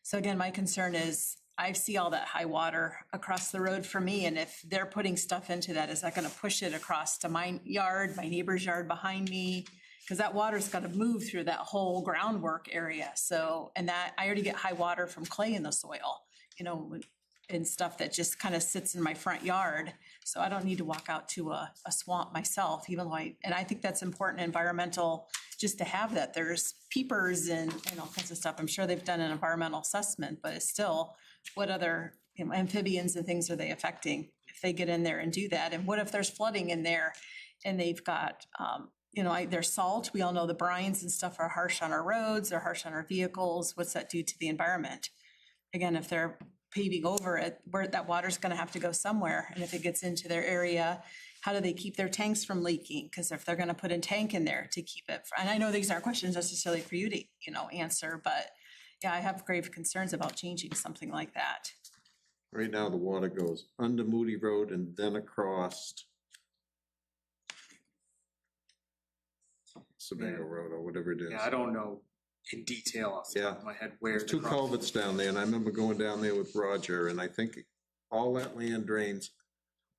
R: So again, my concern is, I see all that high water across the road for me, and if they're putting stuff into that, is that gonna push it across to my yard, my neighbor's yard behind me? Because that water's gotta move through that whole groundwork area, so, and that, I already get high water from clay in the soil, and stuff that just kind of sits in my front yard. So I don't need to walk out to a swamp myself, even though and I think that's important environmental, just to have that. There's peepers and all kinds of stuff. I'm sure they've done an environmental assessment, but it's still, what other amphibians and things are they affecting if they get in there and do that? And what if there's flooding in there and they've got, there's salt. We all know the brines and stuff are harsh on our roads, they're harsh on our vehicles. What's that do to the environment? Again, if they're paving over it, where that water's gonna have to go somewhere. And if it gets into their area, how do they keep their tanks from leaking? Because if they're gonna put a tank in there to keep it, and I know these aren't questions necessarily for you to, answer, but yeah, I have grave concerns about changing something like that.
B: Right now, the water goes under Moody Road and then across Sebago Road or whatever it is.
E: Yeah, I don't know in detail off the top of my head where.
B: There's two culverts down there, and I remember going down there with Roger, and I think all that land drains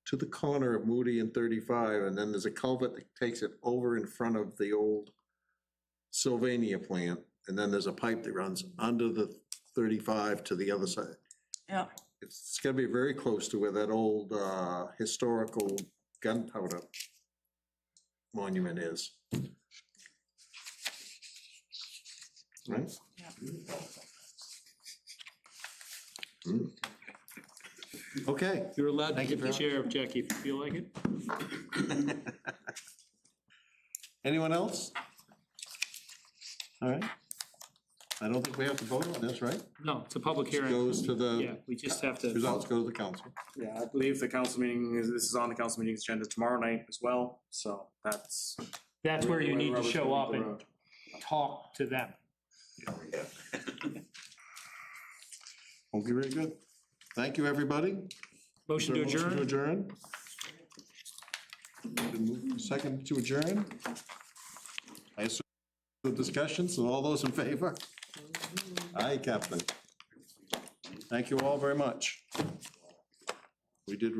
B: to the corner of Moody and 35, and then there's a culvert that takes it over in front of the old Sylvania plant, and then there's a pipe that runs under the 35 to the other side.
R: Yeah.
B: It's gonna be very close to where that old historical gunpowder monument is. Right? Mm. Okay.
C: You're allowed to
B: Thank
C: give
B: you
C: the
B: very
C: chair, Jackie, if you feel like it.
B: Anyone else? All right. I don't think we have to vote on this, right?
C: No, it's a public
B: This
C: hearing.
B: goes to the.
C: Yeah, we just have to.
B: Results go to the council.
E: Yeah, I believe the council meeting this is on the council meeting's agenda tomorrow night as well, so that's.
C: That's where you need to
E: rubber's
C: show
E: gonna
C: up
E: meet the
C: and
E: road.
C: talk to them.
B: Okay, very good. Thank you, everybody.
C: Motion to
B: Is there a
C: adjourn?
B: Motion to adjourn. Second to adjourn. I assume the discussion, so all those in favor? Aye, Captain. Thank you all very much. We did.